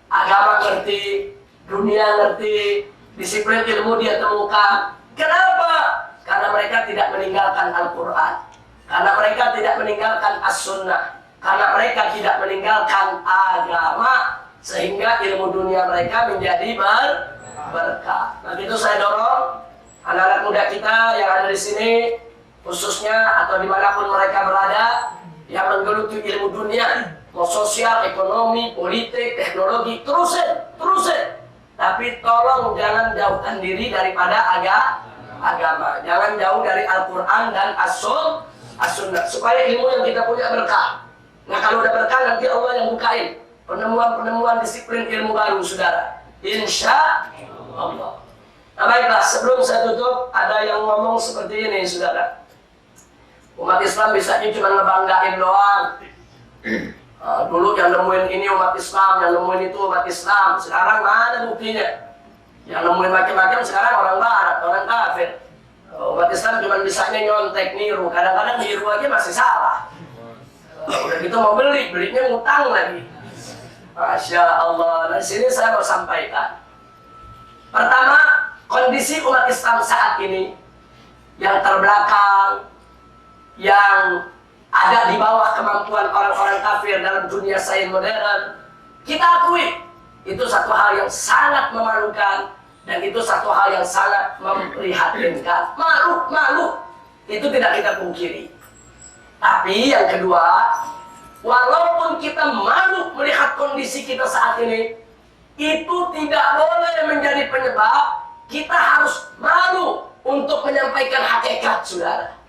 Agama ngerti, dunia ngerti, disiplin ilmu dia temukan. Kenapa? Karena mereka tidak meninggalkan Al-Quran, karena mereka tidak meninggalkan As-Sunnah, karena mereka tidak meninggalkan agama, sehingga ilmu dunia mereka menjadi berkah. Nah itu saya dorong anak-anak muda kita yang ada di sini, khususnya atau dimanapun mereka berada, yang menggeluti ilmu dunia, mau sosial, ekonomi, politik, teknologi, terusin. Tapi tolong jangan jauhkan diri daripada agama. Jangan jauh dari Al-Quran dan As-Sunnah. Supaya ilmu yang kita punya berkah. Nah kalau udah berkah nanti Allah yang bukain penemuan-penemuan disiplin ilmu baru saudara. Insya Allah. Nah baiklah, sebelum saya tutup, ada yang ngomong seperti ini saudara. Umat Islam bisanya cuma ngebanggain doang. Dulu yang nemuin ini umat Islam, yang nemuin itu umat Islam. Sekarang mana buktinya? Yang nemuin macam-macam sekarang orang barat, orang kafir. Umat Islam cuma bisanya nyontek, niru. Kadang-kadang niru aja masih salah. Udah gitu mau belinya ngutang lagi. Masya Allah. Nah sini saya mau sampaikan. Pertama, kondisi umat Islam saat ini yang terbelakang, yang ada di bawah kemampuan orang-orang kafir dalam dunia sains modern, kita akui itu satu hal yang sangat memalukan Dan itu satu hal yang sangat memprihatinkan. Malu. Itu tidak kita pungkiri. Tapi yang kedua, walaupun kita malu melihat kondisi kita saat ini, itu tidak boleh menjadi penyebab kita harus malu untuk menyampaikan hakikat, saudara.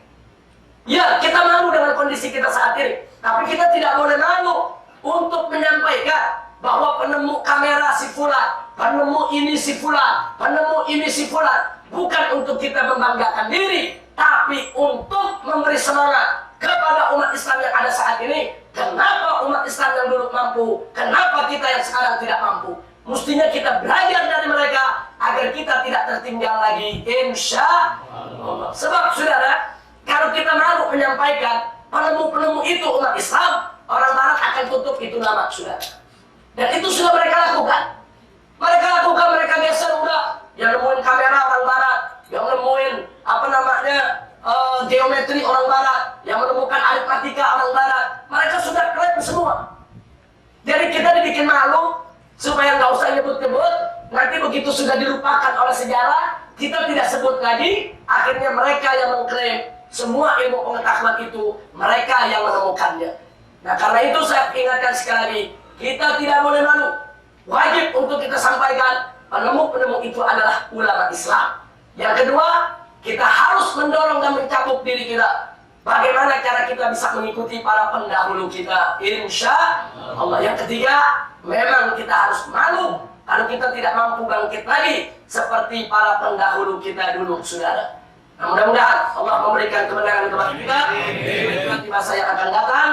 Ya, kita malu dengan kondisi kita saat ini, tapi kita tidak boleh malu untuk menyampaikan bahwa penemu kamera si fulan, penemu ini si fulan, penemu ini si fulan, bukan untuk kita membanggakan diri, tapi untuk memberi semangat kepada umat Islam yang ada saat ini. Kenapa umat Islam yang dulu mampu, kenapa kita yang sekarang tidak mampu? Mestinya kita belajar dari mereka agar kita tidak tertinggal lagi, insya Allah. Sebab saudara, kalau kita malu menyampaikan penemu-penemu itu umat Islam, orang Barat akan tutup itu nama, saudara. Dan itu sudah mereka lakukan. Mereka geser udah. Yang nemuin kamera orang Barat, yang nemuin geometri orang Barat, yang menemukan aritmatika orang Barat. Mereka sudah klaim semua. Jadi kita dibikin malu supaya nggak usah nyebut-nyebut. Nanti begitu sudah dilupakan oleh sejarah, kita tidak sebut lagi. Akhirnya mereka yang mengklaim semua ilmu pengetahuan itu mereka yang menemukannya. Nah, karena itu saya ingatkan sekali lagi, kita tidak boleh malu. Wajib untuk kita sampaikan penemu-penemu itu adalah ulama Islam. Yang kedua, kita harus mendorong dan mencakup diri kita. Bagaimana cara kita bisa mengikuti para pendahulu kita, insya Allah. Yang ketiga, memang kita harus malu kalau kita tidak mampu bangkit lagi seperti para pendahulu kita dulu, saudara. Nah, mudah-mudahan Allah memberikan kemenangan kepada kita di masa yang akan datang.